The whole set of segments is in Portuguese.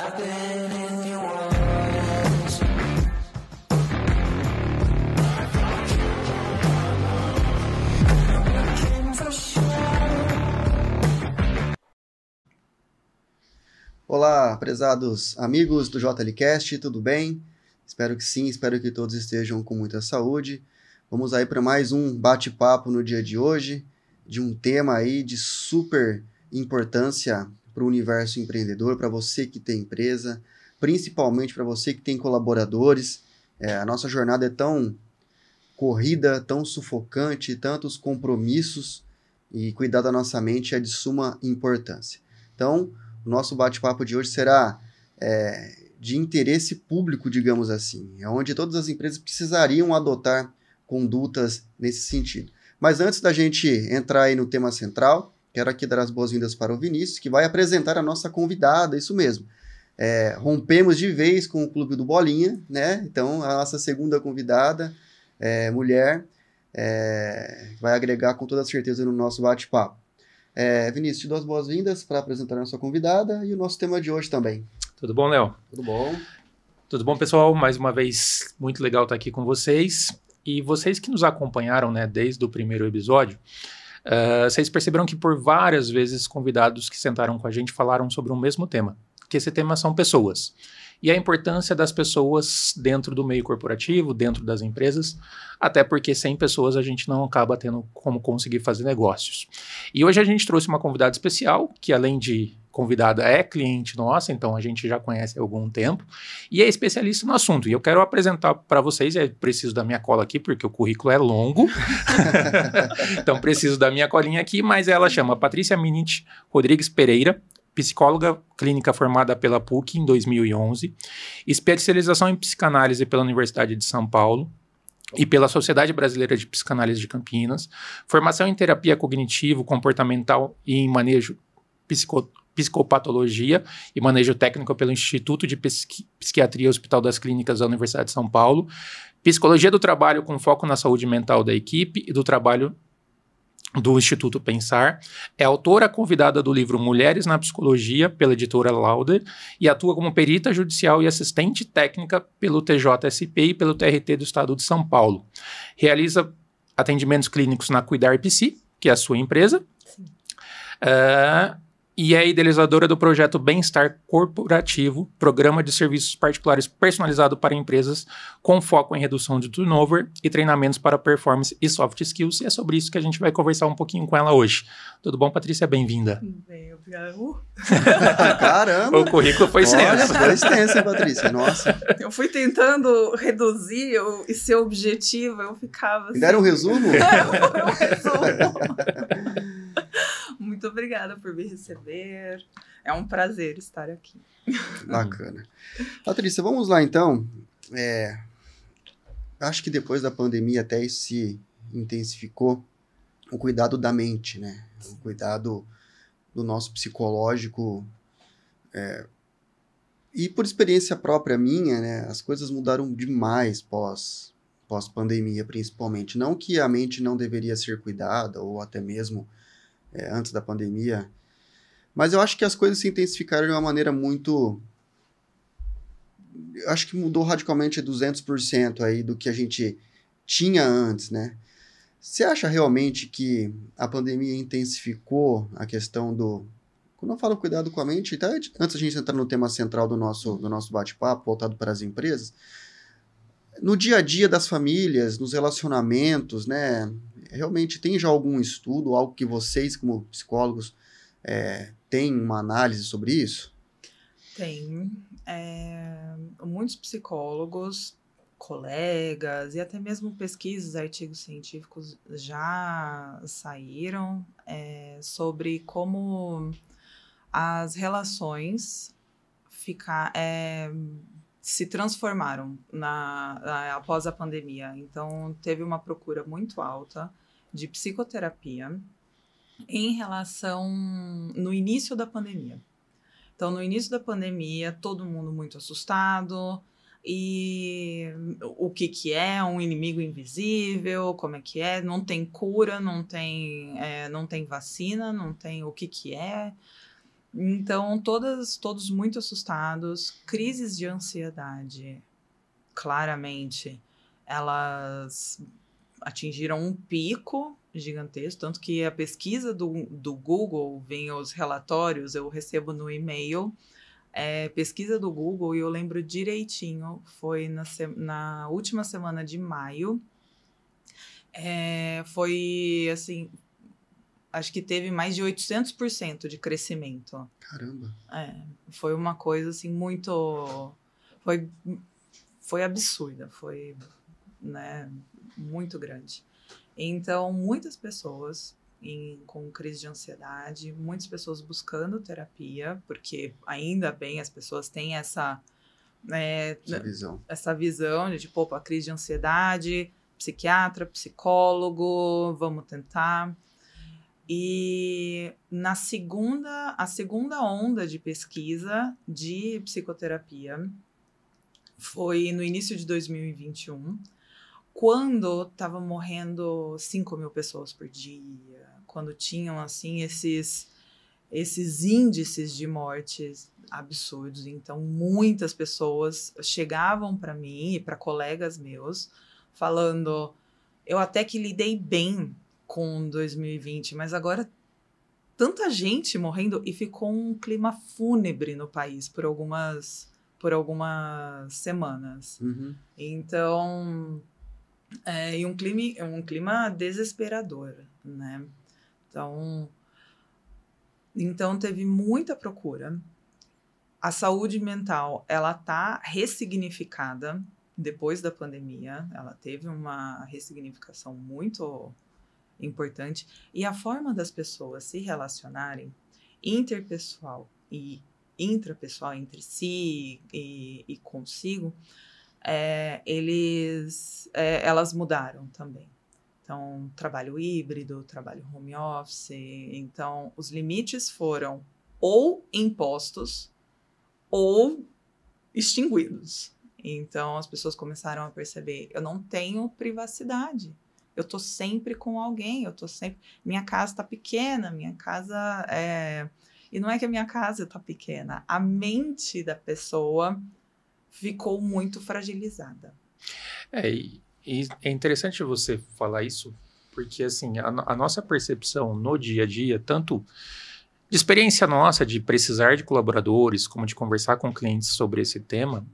I've been in New Orleans. Looking for shelter. Olá, prezados amigos do JLCast, tudo bem? Espero que sim, espero que todos estejam com muita saúde. Vamos aí para mais um bate-papo no dia de hoje, de um tema aí de super importância para o universo empreendedor, para você que tem empresa, principalmente para você que tem colaboradores. A nossa jornada é tão corrida, tão sufocante, tantos compromissos, e cuidar da nossa mente é de suma importância. Então, o nosso bate-papo de hoje será de interesse público, digamos assim, onde todas as empresas precisariam adotar condutas nesse sentido. Mas antes da gente entrar aí no tema central, quero aqui dar as boas-vindas para o Vinícius, que vai apresentar a nossa convidada, isso mesmo. Rompemos de vez com o Clube do Bolinha, né? Então, a nossa segunda convidada, mulher, vai agregar com toda certeza no nosso bate-papo. Vinícius, te dou as boas-vindas para apresentar a nossa convidada e o nosso tema de hoje também. Tudo bom, Léo? Tudo bom? Tudo bom, pessoal? Mais uma vez, muito legal estar aqui com vocês. E vocês que nos acompanharam, né, desde o primeiro episódio, vocês perceberam que por várias vezes convidados que sentaram com a gente falaram sobre o mesmo tema, que esse tema são pessoas. E a importância das pessoas dentro do meio corporativo, dentro das empresas, até porque sem pessoas a gente não acaba tendo como conseguir fazer negócios. E hoje a gente trouxe uma convidada especial, que além de convidada é cliente nossa, então a gente já conhece há algum tempo, e é especialista no assunto. E eu quero apresentar para vocês, preciso da minha cola aqui, porque o currículo é longo, então preciso da minha colinha aqui, mas ela chama Patrícia Minich Rodrigues Pereira, psicóloga clínica formada pela PUC em 2011, especialização em psicanálise pela Universidade de São Paulo e pela Sociedade Brasileira de Psicanálise de Campinas, formação em terapia cognitivo-comportamental e em manejo psicopatologia e manejo técnico pelo Instituto de Psiquiatria e Hospital das Clínicas da Universidade de São Paulo, psicologia do trabalho com foco na saúde mental da equipe e do trabalho do Instituto Pensar, é autora convidada do livro Mulheres na Psicologia, pela editora Lauder, e atua como perita judicial e assistente técnica pelo TJSP e pelo TRT do Estado de São Paulo. Realiza atendimentos clínicos na Cuidar Psi, que é a sua empresa, e é idealizadora do projeto Bem-Estar Corporativo, programa de serviços particulares personalizado para empresas com foco em redução de turnover e treinamentos para performance e soft skills. E é sobre isso que a gente vai conversar um pouquinho com ela hoje. Tudo bom, Patrícia? Bem-vinda. Bem, obrigada. Caramba! O currículo foi extenso. Foi extenso, hein, Patrícia? Nossa. Eu fui tentando reduzir e ser objetivo, eu ficava assim... Deram um resumo? Foi um resumo. Muito obrigada por me receber. É um prazer estar aqui. Bacana. Patrícia, vamos lá então. Acho que depois da pandemia até isso se intensificou, o cuidado da mente, né? O cuidado do nosso psicológico. E por experiência própria minha, né? As coisas mudaram demais pós-pandemia, principalmente. Não que a mente não deveria ser cuidada, ou até mesmo antes da pandemia, mas eu acho que as coisas se intensificaram de uma maneira muito... Acho que mudou radicalmente 200% aí do que a gente tinha antes, né? Você acha realmente que a pandemia intensificou a questão do... Quando eu falo cuidado com a mente, tá? Antes a gente entrar no tema central do nosso bate-papo, voltado para as empresas, no dia a dia das famílias, nos relacionamentos, né? Realmente tem já algum estudo, algo que vocês, como psicólogos, têm uma análise sobre isso? Tem. Muitos psicólogos, colegas e até mesmo pesquisas, artigos científicos já saíram sobre como as relações se transformaram após a pandemia. Então, teve uma procura muito alta de psicoterapia em relação no início da pandemia. Então, no início da pandemia, todo mundo muito assustado, e o que é um inimigo invisível, como é que é, não tem cura, não tem vacina, não tem o que é. Então, todos muito assustados, crises de ansiedade, claramente, elas atingiram um pico gigantesco, tanto que a pesquisa do Google, vem os relatórios, eu recebo no e-mail, pesquisa do Google, e eu lembro direitinho, foi na última semana de maio, foi assim, acho que teve mais de 800% de crescimento. Caramba. Foi uma coisa assim muito... Foi absurda, foi, né, muito grande. Então, muitas pessoas com crise de ansiedade, muitas pessoas buscando terapia, porque ainda bem as pessoas têm essa visão de tipo, opa, crise de ansiedade, psiquiatra, psicólogo, vamos tentar. E a segunda onda de pesquisa de psicoterapia foi no início de 2021, quando estava morrendo 5.000 pessoas por dia, quando tinham assim esses índices de mortes absurdos. Então, muitas pessoas chegavam para mim e para colegas meus falando: eu até que lidei bem com 2020, mas agora tanta gente morrendo, e ficou um clima fúnebre no país por algumas semanas. Uhum. Então, e um clima desesperador, né? Então teve muita procura. A saúde mental, ela tá ressignificada depois da pandemia, ela teve uma ressignificação muito importante, e a forma das pessoas se relacionarem, interpessoal e intrapessoal, entre si e consigo, elas mudaram também. Então, trabalho híbrido, trabalho home office, então os limites foram ou impostos ou extinguidos. Então, as pessoas começaram a perceber: eu não tenho privacidade. Eu tô sempre com alguém, minha casa tá pequena, e não é que a minha casa tá pequena, a mente da pessoa ficou muito fragilizada. E é interessante você falar isso, porque assim, a nossa percepção no dia a dia, tanto de experiência nossa, de precisar de colaboradores, como de conversar com clientes sobre esse tema,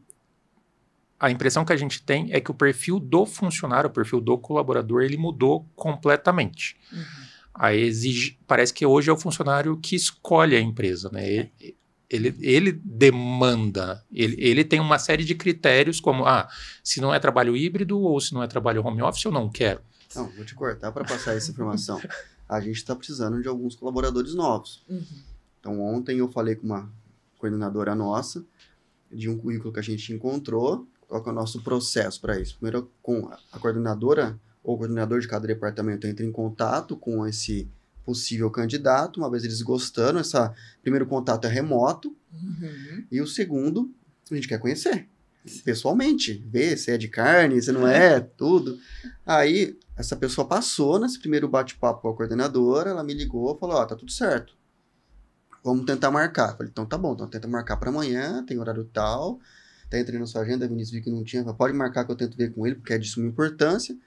a impressão que a gente tem é que o perfil do funcionário, o perfil do colaborador, ele mudou completamente. Uhum. Parece que hoje é o funcionário que escolhe a empresa, né? Ele demanda, ele tem uma série de critérios, como, se não é trabalho híbrido ou se não é trabalho home office, eu não quero. Não, vou te cortar para passar essa informação. A gente está precisando de alguns colaboradores novos. Uhum. Então, ontem eu falei com uma coordenadora nossa, de um currículo que a gente encontrou. Qual que é o nosso processo para isso? Primeiro, com a coordenadora ou o coordenador de cada departamento entra em contato com esse possível candidato. Uma vez eles gostando, esse primeiro contato é remoto. Uhum. E o segundo, a gente quer conhecer pessoalmente, ver se é de carne, se não é, tudo. Aí, essa pessoa passou nesse primeiro bate-papo com a coordenadora, ela me ligou e falou: tá tudo certo, vamos tentar marcar. Eu falei: então tá bom, então tenta marcar para amanhã, tem horário tal, tá entrando na sua agenda, Vinícius, vi que não tinha, pode marcar que eu tento ver com ele, porque é de suma importância.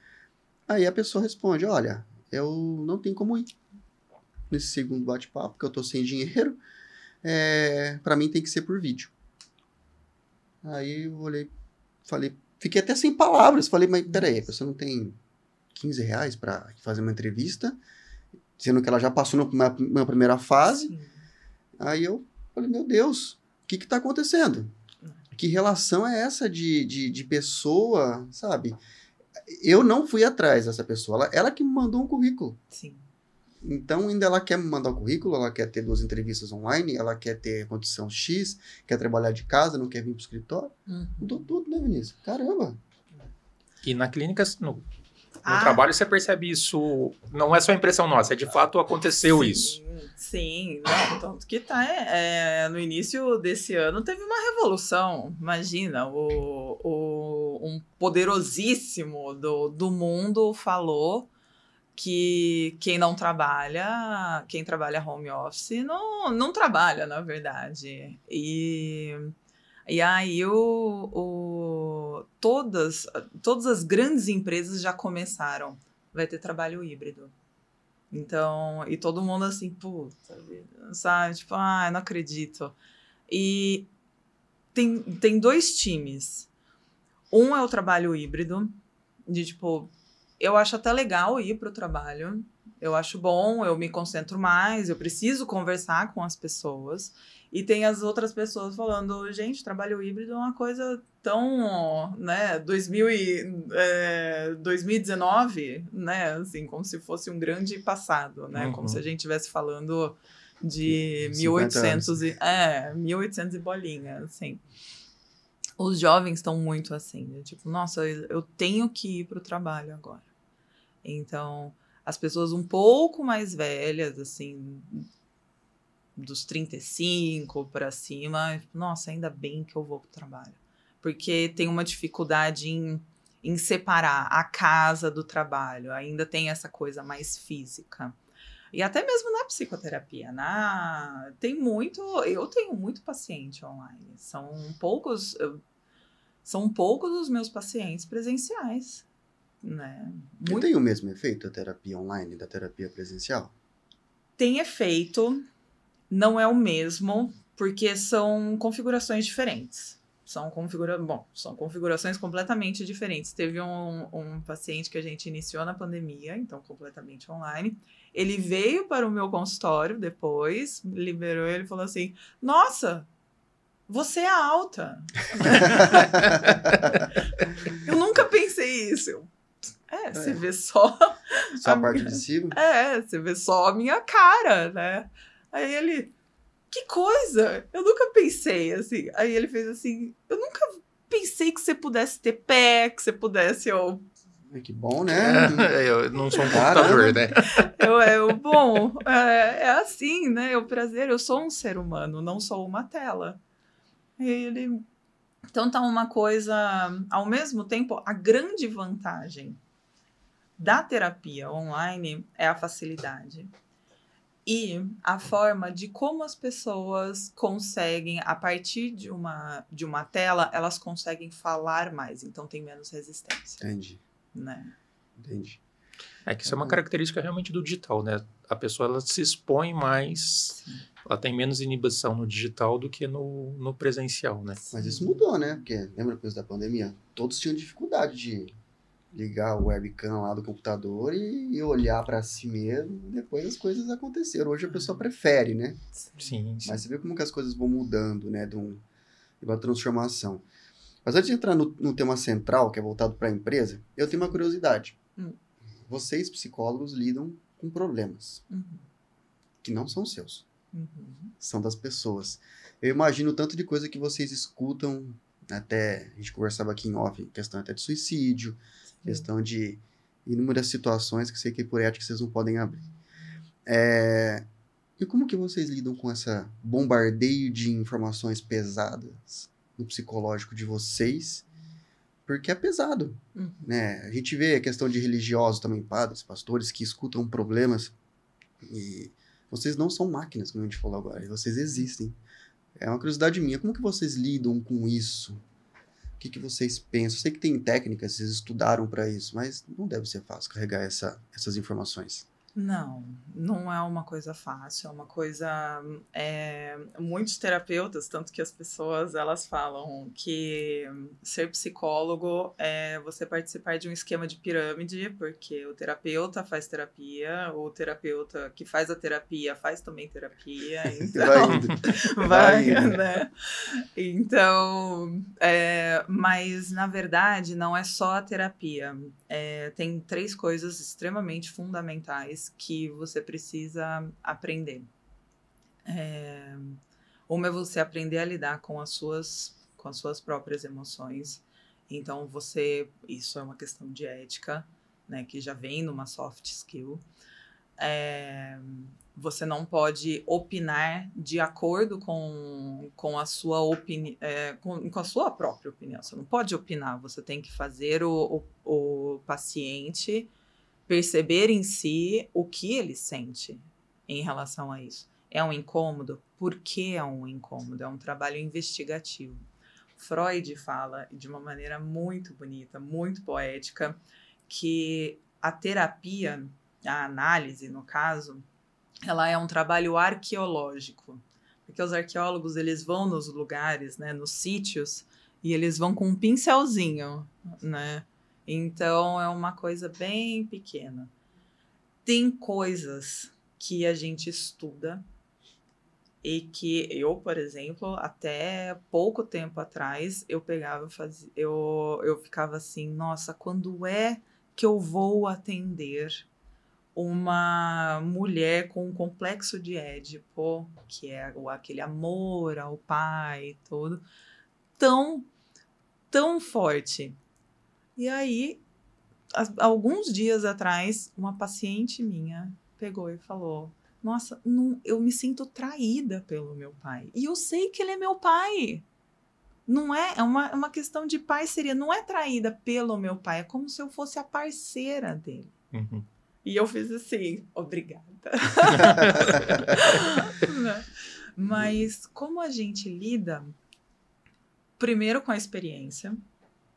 Aí a pessoa responde: olha, eu não tenho como ir nesse segundo bate-papo, porque eu tô sem dinheiro, para mim tem que ser por vídeo. Aí eu olhei, falei, fiquei até sem palavras, falei: mas peraí, a pessoa não tem R$15 para fazer uma entrevista, sendo que ela já passou na primeira fase. Sim. Aí eu falei: meu Deus, o que está acontecendo? Que relação é essa de pessoa, sabe? Eu não fui atrás dessa pessoa, ela que me mandou um currículo. Sim. Então, ainda ela quer me mandar o currículo, ela quer ter 2 entrevistas online, ela quer ter condição X, quer trabalhar de casa, não quer vir para o escritório. Mudou tudo, né, Vinícius? Caramba! E na clínica, no trabalho, você percebe isso, não é só impressão nossa, de fato aconteceu isso. Sim, não, tanto que no início desse ano teve uma revolução. Imagina, um poderosíssimo do mundo falou que quem trabalha home office não trabalha, na verdade. E aí todas as grandes empresas já começaram, vai ter trabalho híbrido. Então, e todo mundo assim, puta vida, sabe? Tipo, não acredito. E tem dois times. Um é o trabalho híbrido, de tipo, eu acho até legal ir para o trabalho, eu acho bom, eu me concentro mais, eu preciso conversar com as pessoas. E tem as outras pessoas falando, gente, trabalho híbrido é uma coisa tão, né, 2019, né, assim, como se fosse um grande passado, né, como se a gente estivesse falando de 1800 e bolinha, assim. Os jovens estão muito assim, né? Tipo, nossa, eu tenho que ir para o trabalho agora. Então, as pessoas um pouco mais velhas, assim, dos 35 para cima, nossa, ainda bem que eu vou para o trabalho. Porque tem uma dificuldade em separar a casa do trabalho, ainda tem essa coisa mais física. E até mesmo na psicoterapia, eu tenho muito paciente online. São poucos os meus pacientes presenciais, né? E tem o mesmo efeito a terapia online da terapia presencial? Tem efeito, não é o mesmo, porque são configurações diferentes. São configurações completamente diferentes. Teve um paciente que a gente iniciou na pandemia, então completamente online. Ele veio para o meu consultório depois, liberou, ele falou assim, nossa, você é alta. Eu nunca pensei isso. Você vê só... Só a parte de cima? Você vê só a minha cara, né? Aí ele... Que coisa! Eu nunca pensei, assim. Aí ele fez assim... Eu nunca pensei que você pudesse ter pé, que você pudesse... Que bom, né? Eu não sou um computador, né? É assim, né? É o prazer. Eu sou um ser humano, não sou uma tela. E ele... Então tá uma coisa... Ao mesmo tempo, a grande vantagem da terapia online é a facilidade. E a forma de como as pessoas conseguem, a partir de uma tela, elas conseguem falar mais. Então tem menos resistência. Entendi. Né? Entendi. É que isso é uma característica realmente do digital, né? A pessoa ela se expõe mais, ela tem menos inibição no digital do que no presencial, né? Mas isso mudou, né? Porque lembra depois da pandemia? Todos tinham dificuldade de ligar o webcam lá do computador e olhar para si mesmo. Depois as coisas aconteceram. Hoje a pessoa prefere, né? Sim. Mas você vê como que as coisas vão mudando, né? De uma transformação. Mas antes de entrar no tema central, que é voltado para a empresa, eu tenho uma curiosidade. Vocês, psicólogos, lidam com problemas que não são seus. São das pessoas. Eu imagino o tanto de coisa que vocês escutam, até a gente conversava aqui em off, questão até de suicídio, questão de inúmeras situações que sei que por ética vocês não podem abrir. E como que vocês lidam com essa bombardeio de informações pesadas no psicológico de vocês? Porque é pesado, né? A gente vê a questão de religiosos também, padres, pastores, que escutam problemas e vocês não são máquinas, como a gente falou agora, vocês existem. É uma curiosidade minha, como que vocês lidam com isso? O que vocês pensam? Eu sei que tem técnicas, vocês estudaram para isso, mas não deve ser fácil carregar essas informações. Não é uma coisa fácil, é uma coisa... muitos terapeutas, tanto que as pessoas, elas falam que ser psicólogo é você participar de um esquema de pirâmide, porque o terapeuta faz terapia, o terapeuta que faz a terapia faz também terapia, então... vai, né? Então, mas na verdade não é só a terapia. Tem 3 coisas extremamente fundamentais que você precisa aprender. Uma é você aprender a lidar com as suas próprias emoções. Então, isso é uma questão de ética, né, que já vem numa soft skill. Você não pode opinar de acordo com a sua com a sua própria opinião. Você não pode opinar, você tem que fazer o paciente perceber em si o que ele sente em relação a isso. É um incômodo? Por que é um incômodo? É um trabalho investigativo. Freud fala de uma maneira muito bonita, muito poética, que a terapia, a análise, no caso, ela é um trabalho arqueológico. Porque os arqueólogos, eles vão nos lugares, né, nos sítios, e eles vão com um pincelzinho, né? Então, é uma coisa bem pequena. Tem coisas que a gente estuda e que eu, por exemplo, até pouco tempo atrás, eu pegava, eu ficava assim, nossa, quando é que eu vou atender uma mulher com um complexo de Édipo, que é aquele amor ao pai e tudo, tão forte. E aí, alguns dias atrás, uma paciente minha pegou e falou, nossa, eu me sinto traída pelo meu pai. E eu sei que ele é meu pai. Não é, é uma questão de parceria. Não é traída pelo meu pai, é como se eu fosse a parceira dele. Uhum. E eu fiz assim, obrigada. Mas como a gente lida, primeiro com a experiência.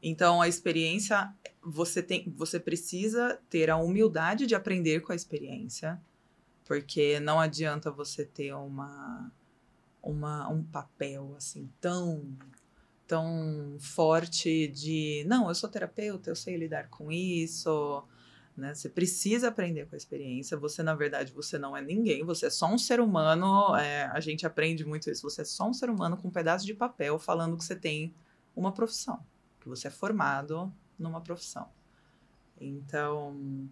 Então, a experiência, você precisa ter a humildade de aprender com a experiência, porque não adianta você ter um papel assim tão forte de, não, eu sou terapeuta, eu sei lidar com isso, né? Você precisa aprender com a experiência. Você, na verdade, você não é ninguém, você é só um ser humano, a gente aprende muito isso, você é só um ser humano com um pedaço de papel falando que você tem uma profissão, que você é formado numa profissão. Então,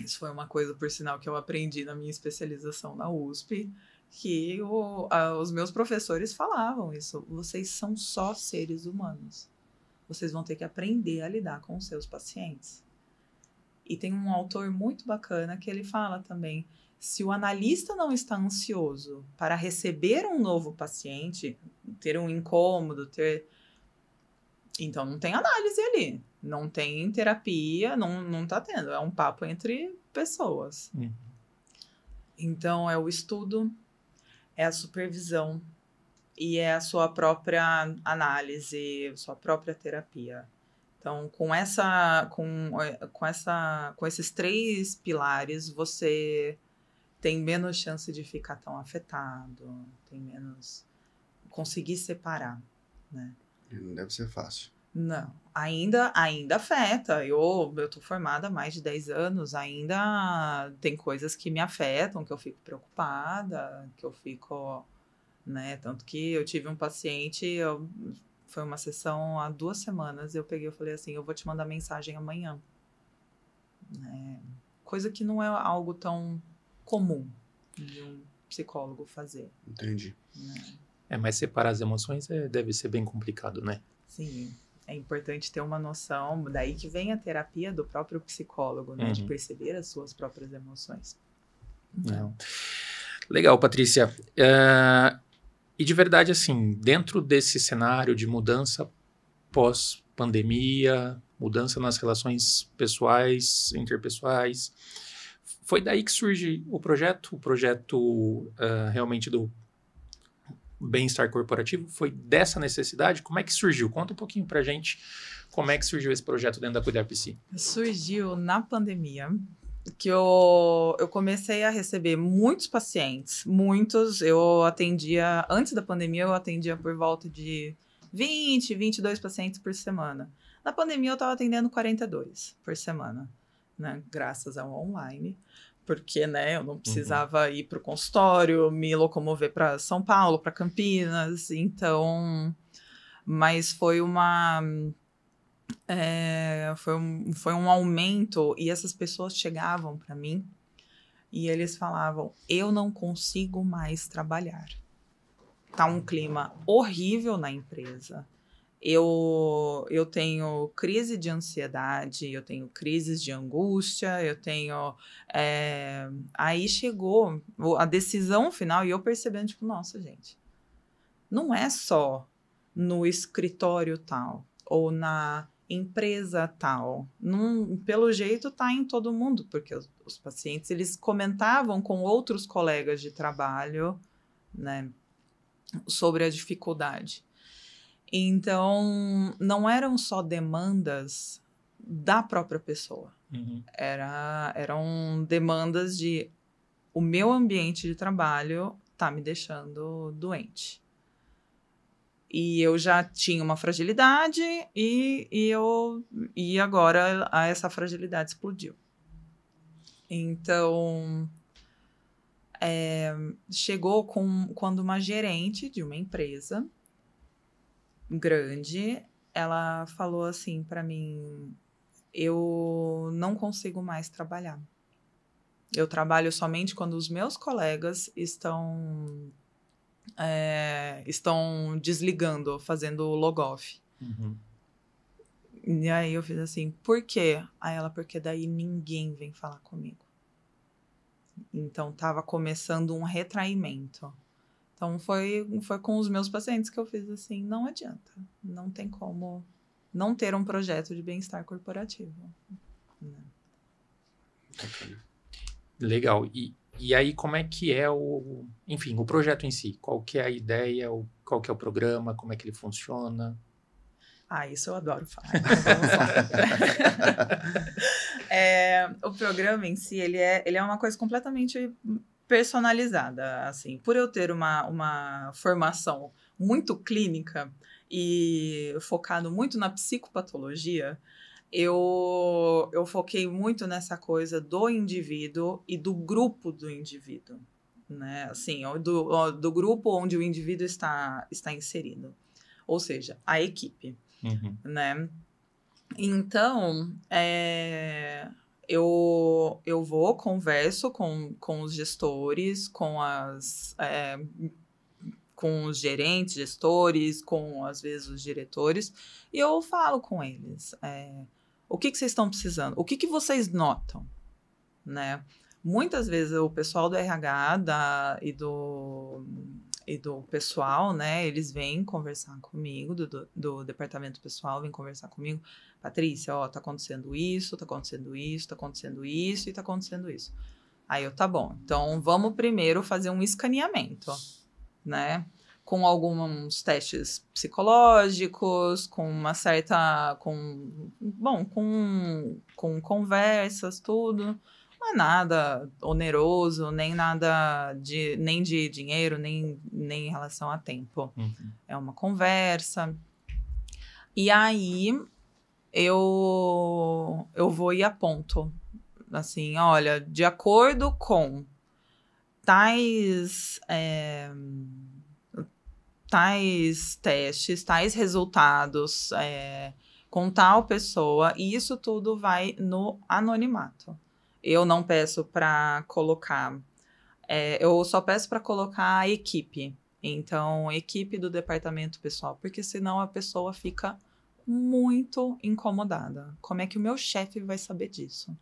isso foi uma coisa, por sinal, que eu aprendi na minha especialização na USP, que os meus professores falavam isso. Vocês são só seres humanos. Vocês vão ter que aprender a lidar com os seus pacientes. E tem um autor muito bacana que ele fala também, se o analista não está ansioso para receber um novo paciente, ter um incômodo, então não tem análise ali, não tem terapia, não tá tendo, é um papo entre pessoas. Então é o estudo, é a supervisão e é a sua própria análise, sua própria terapia. Então, com esses 3 pilares, você tem menos chance de ficar tão afetado, tem menos conseguir separar, né? Não deve ser fácil. Não, ainda afeta. Eu tô formada há mais de 10 anos, ainda tem coisas que me afetam, que eu fico preocupada, que eu fico, né? Tanto que eu tive um paciente, foi uma sessão há 2 semanas, eu peguei e falei assim, eu vou te mandar mensagem amanhã. Coisa que não é algo tão comum de um psicólogo fazer. Entendi. Né? Mas separar as emoções deve ser bem complicado, né? Sim, é importante ter uma noção, daí que vem a terapia do próprio psicólogo, né? De perceber as suas próprias emoções. Não. Legal, Patrícia. E de verdade, assim, dentro desse cenário de mudança pós-pandemia, mudança nas relações pessoais, interpessoais, foi daí que surge o projeto realmente do bem-estar corporativo? Foi dessa necessidade? Como é que surgiu? Conta um pouquinho pra gente como é que surgiu esse projeto dentro da Cuidar Psi. Surgiu na pandemia, que eu comecei a receber muitos pacientes, eu atendia, antes da pandemia eu atendia por volta de 22 pacientes por semana. Na pandemia eu estava atendendo 42 por semana, né, graças ao online, porque, né, eu não precisava ir para o consultório, me locomover para São Paulo, para Campinas, então, mas foi foi um aumento, e essas pessoas chegavam para mim e eles falavam, eu não consigo mais trabalhar. Tá um clima horrível na empresa. Eu tenho crise de ansiedade, eu tenho crises de angústia, eu tenho... Aí chegou a decisão final e eu percebendo, tipo, nossa, gente, não é só no escritório tal, ou na empresa tal. Pelo jeito tá em todo mundo, porque os pacientes, eles comentavam com outros colegas de trabalho, né, sobre a dificuldade. Então, não eram só demandas da própria pessoa. Eram demandas de o meu ambiente de trabalho tá me deixando doente. E eu já tinha uma fragilidade e agora essa fragilidade explodiu. Então, chegou quando uma gerente de uma empresa grande, ela falou assim para mim, eu não consigo mais trabalhar. Eu trabalho somente quando os meus colegas estão desligando, fazendo log-off. E aí eu fiz assim, por quê? Aí ela, porque daí ninguém vem falar comigo. Então, tava começando um retraimento. Então, foi com os meus pacientes que eu fiz assim, não adianta. Não tem como não ter um projeto de bem-estar corporativo. Legal. E aí, como é que é enfim, o projeto em si? Qual que é a ideia? Qual que é o programa? Como é que ele funciona? Isso eu adoro falar. Então vamos lá. O programa em si, ele é uma coisa completamente personalizada. Assim, por eu ter uma formação muito clínica e focado muito na psicopatologia, eu foquei muito nessa coisa do indivíduo e do grupo do indivíduo, né? Assim, do grupo onde o indivíduo está inserido. Ou seja, a equipe, né? Então, eu converso com os gestores, com os gerentes, gestores, às vezes, os diretores, e eu falo com eles. O que vocês estão precisando? O que vocês notam? Né? Muitas vezes o pessoal do RH e do pessoal, né, eles vêm conversar comigo, do departamento pessoal, vem conversar comigo. Patrícia, tá acontecendo isso, tá acontecendo isso, tá acontecendo isso e tá acontecendo isso. Aí eu, tá bom, então vamos primeiro fazer um escaneamento, né? Com alguns testes psicológicos, com uma certa... com conversas, tudo. Não é nada oneroso, nem nada nem de dinheiro, nem em relação a tempo. É uma conversa. E aí, eu vou e aponto. Assim, olha, de acordo com tais testes, tais resultados, com tal pessoa, e isso tudo vai no anonimato. Eu não peço para colocar, eu só peço para colocar a equipe. Então, equipe do departamento pessoal, porque senão a pessoa fica muito incomodada. Como é que o meu chefe vai saber disso?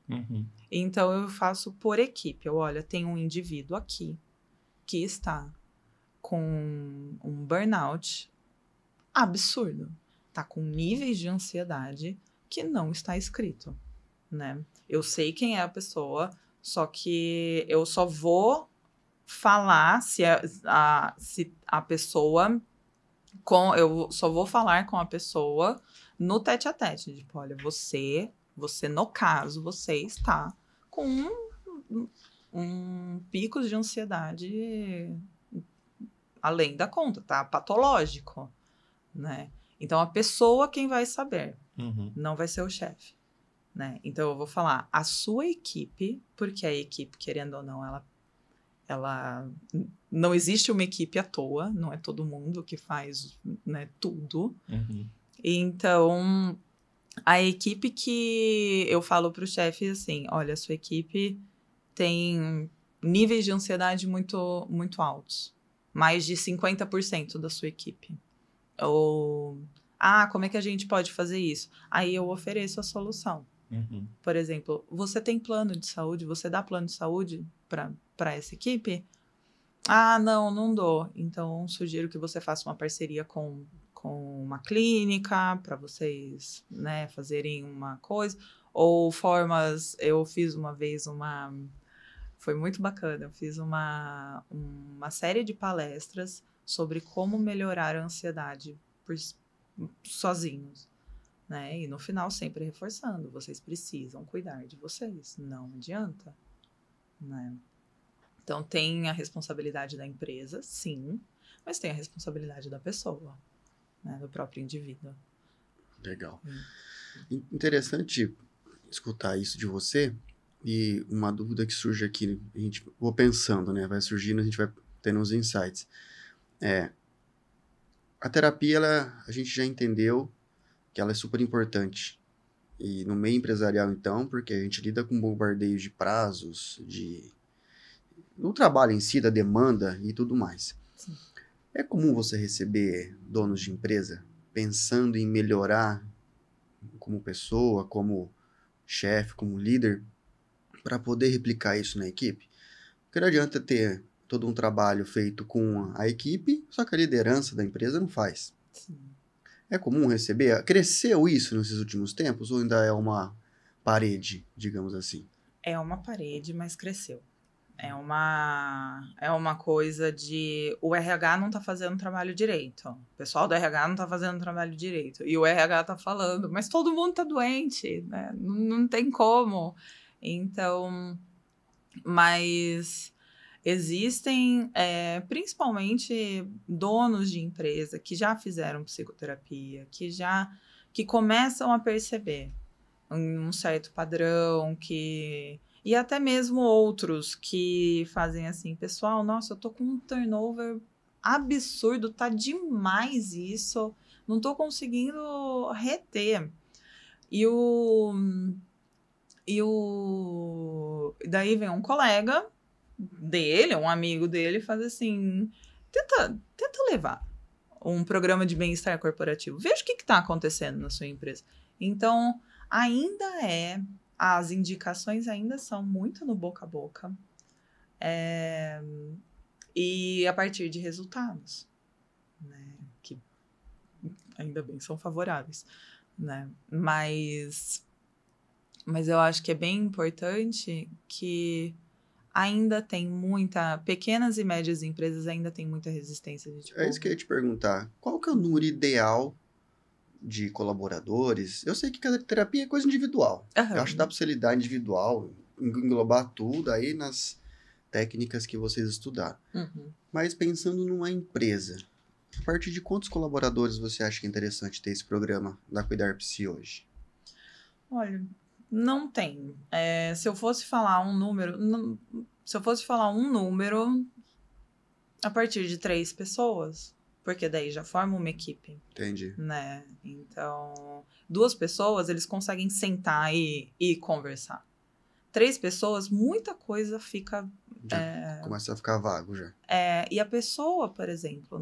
Então, eu faço por equipe. Olha, tem um indivíduo aqui que está com um burnout absurdo. Está com níveis de ansiedade que não está escrito, né? Eu sei quem é a pessoa, só que eu só vou falar se a pessoa... eu só vou falar com a pessoa no tete-a-tete. Tipo, olha, você, no caso, você está com um pico de ansiedade além da conta, tá? Patológico, né? Então, a pessoa quem vai saber, não vai ser o chefe, né? Então, eu vou falar a sua equipe, porque a equipe, querendo ou não, ela não existe uma equipe à toa, não é todo mundo que faz, né, tudo. Então, a equipe que eu falo para o chefe assim, olha, a sua equipe tem níveis de ansiedade muito, muito altos. Mais de 50% da sua equipe. Ou, como é que a gente pode fazer isso? Aí eu ofereço a solução. Por exemplo, você tem plano de saúde? Você dá plano de saúde para essa equipe? Não dou. Então, sugiro que você faça uma parceria com com uma clínica para vocês, né, fazerem uma coisa, ou formas, eu fiz uma vez foi muito bacana, eu fiz uma série de palestras sobre como melhorar a ansiedade sozinhos, né, e no final sempre reforçando, vocês precisam cuidar de vocês, não adianta, né. Então, tem a responsabilidade da empresa, sim, mas tem a responsabilidade da pessoa, né, do próprio indivíduo. Legal. Interessante escutar isso de você, e uma dúvida que surge aqui, vou pensando, né, vai surgindo, a gente vai tendo uns insights. A terapia, a gente já entendeu que ela é super importante. E no meio empresarial, então, porque a gente lida com bombardeio de prazos, no trabalho em si, da demanda e tudo mais. Sim. É comum você receber donos de empresa pensando em melhorar como pessoa, como chefe, como líder, para poder replicar isso na equipe? Porque não adianta ter todo um trabalho feito com a equipe, só que a liderança da empresa não faz. Sim. É comum receber? Cresceu isso nesses últimos tempos ou ainda é uma parede, digamos assim? É uma parede, mas cresceu. É uma coisa de... O RH não tá fazendo trabalho direito. O pessoal do RH não tá fazendo trabalho direito. E o RH tá falando, mas todo mundo tá doente, né? Não tem como. Então, mas existem, principalmente, donos de empresa que já fizeram psicoterapia, que começam a perceber um certo padrão, e até mesmo outros que fazem assim, pessoal, nossa, eu tô com um turnover absurdo, tá demais isso, não tô conseguindo reter. Daí vem um colega dele, um amigo dele, faz assim, tenta levar um programa de bem-estar corporativo, veja o que está acontecendo na sua empresa. Então, as indicações ainda são muito no boca a boca, e a partir de resultados, né, que ainda bem são favoráveis, né, mas eu acho que é bem importante que ainda tem pequenas e médias empresas ainda tem muita resistência. É isso que eu ia te perguntar. Qual que é o número ideal de colaboradores? Eu sei que cada terapia é coisa individual. Uhum. Eu acho que dá para você lidar individual, englobar tudo aí nas técnicas que vocês estudaram. Uhum. Mas pensando numa empresa, a partir de quantos colaboradores você acha que é interessante ter esse programa da Cuidar Psi hoje? Olha, não tem. Se eu fosse falar um número, a partir de 3 pessoas, porque daí já forma uma equipe. Entendi. Né? Então, 2 pessoas, eles conseguem sentar e conversar. 3 pessoas, muita coisa fica... Começa a ficar vago já. E a pessoa, por exemplo,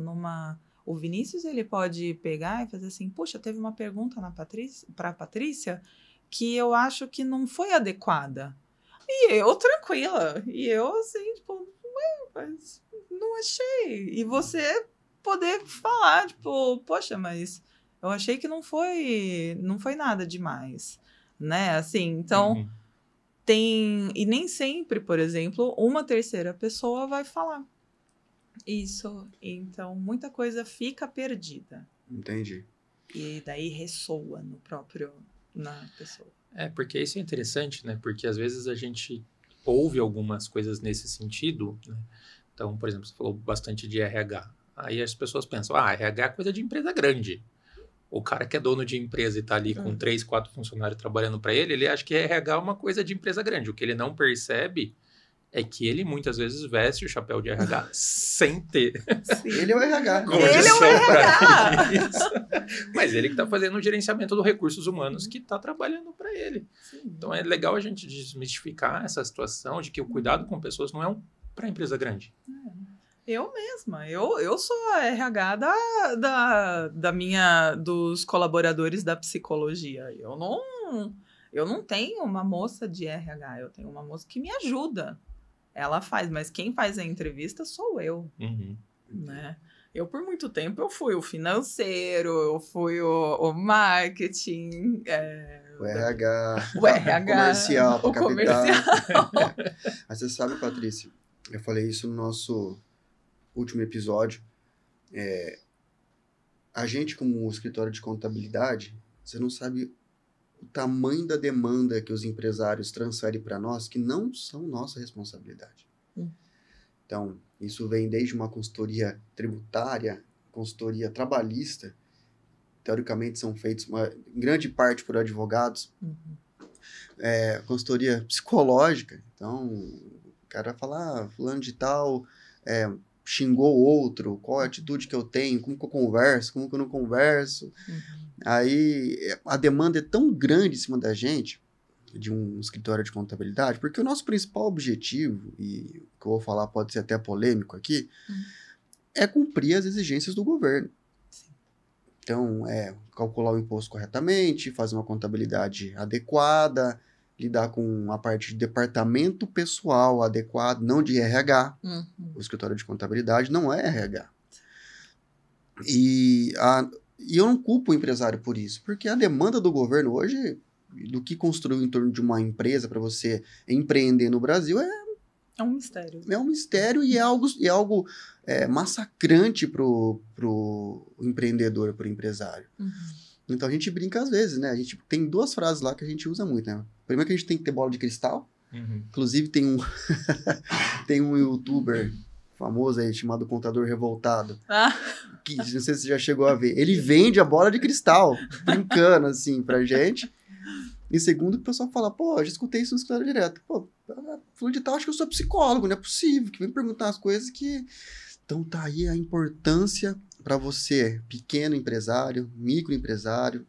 o Vinícius, ele pode pegar e fazer assim, puxa, teve uma pergunta para a Patrícia que eu acho que não foi adequada. E eu, tranquila. E eu, assim, tipo, mas não achei. E você poder falar, tipo, poxa, mas eu achei que não foi nada demais, né? Assim, então, e nem sempre, por exemplo, uma terceira pessoa vai falar isso. Então, muita coisa fica perdida. Entendi. E daí ressoa na pessoa. Porque isso é interessante, né? Porque às vezes a gente ouve algumas coisas nesse sentido, né? Então, por exemplo, você falou bastante de RH. Aí as pessoas pensam, RH é coisa de empresa grande. O cara que é dono de empresa e tá ali com 3, 4 funcionários trabalhando para ele acha que RH é uma coisa de empresa grande. O que ele não percebe é que ele muitas vezes veste o chapéu de RH sem ter. Ele é o RH. Ele é o RH! Isso. Mas ele que está fazendo o gerenciamento dos recursos humanos que está trabalhando para ele. Sim. Então é legal a gente desmistificar essa situação de que o cuidado com pessoas não é para empresa grande. Eu mesma, eu sou a RH dos colaboradores da psicologia. Eu não tenho uma moça de RH, eu tenho uma moça que me ajuda. Ela faz, mas quem faz a entrevista sou eu, né? Eu, por muito tempo, eu fui o financeiro, eu fui o marketing, O RH, o RH, comercial, o para comercial. captar. Mas você sabe, Patrícia, eu falei isso no nosso último episódio. A gente, como escritório de contabilidade, você não sabe o tamanho da demanda que os empresários transferem para nós, que não são nossa responsabilidade. Então, isso vem desde uma consultoria tributária, consultoria trabalhista, teoricamente são feitos em grande parte por advogados, consultoria psicológica. Então, o cara fala, fulano de tal xingou outro, qual é a atitude que eu tenho, como que eu converso, como que eu não converso. Aí, a demanda é tão grande em cima da gente, de um escritório de contabilidade, porque o nosso principal objetivo, e o que eu vou falar pode ser até polêmico aqui, é cumprir as exigências do governo. Então, calcular o imposto corretamente, fazer uma contabilidade adequada, lidar com a parte de departamento pessoal adequado, não de RH. O escritório de contabilidade não é RH. E eu não culpo o empresário por isso, porque a demanda do governo hoje, do que construiu em torno de uma empresa para você empreender no Brasil, é um mistério. É um mistério e é algo massacrante pro empreendedor, pro empresário. Então a gente brinca às vezes, né? A gente tem duas frases lá que a gente usa muito, né? Primeiro que a gente tem que ter bola de cristal. Inclusive tem um youtuber famoso aí chamado Contador Revoltado. Que não sei se você já chegou a ver. Ele vende a bola de cristal, brincando assim pra gente. E segundo, o pessoal fala, pô, eu já escutei isso no escritório direto. Pô, fulano de tal, acho que eu sou psicólogo, não é possível, que vem perguntar as coisas que... Então tá aí a importância para você, pequeno empresário, microempresário,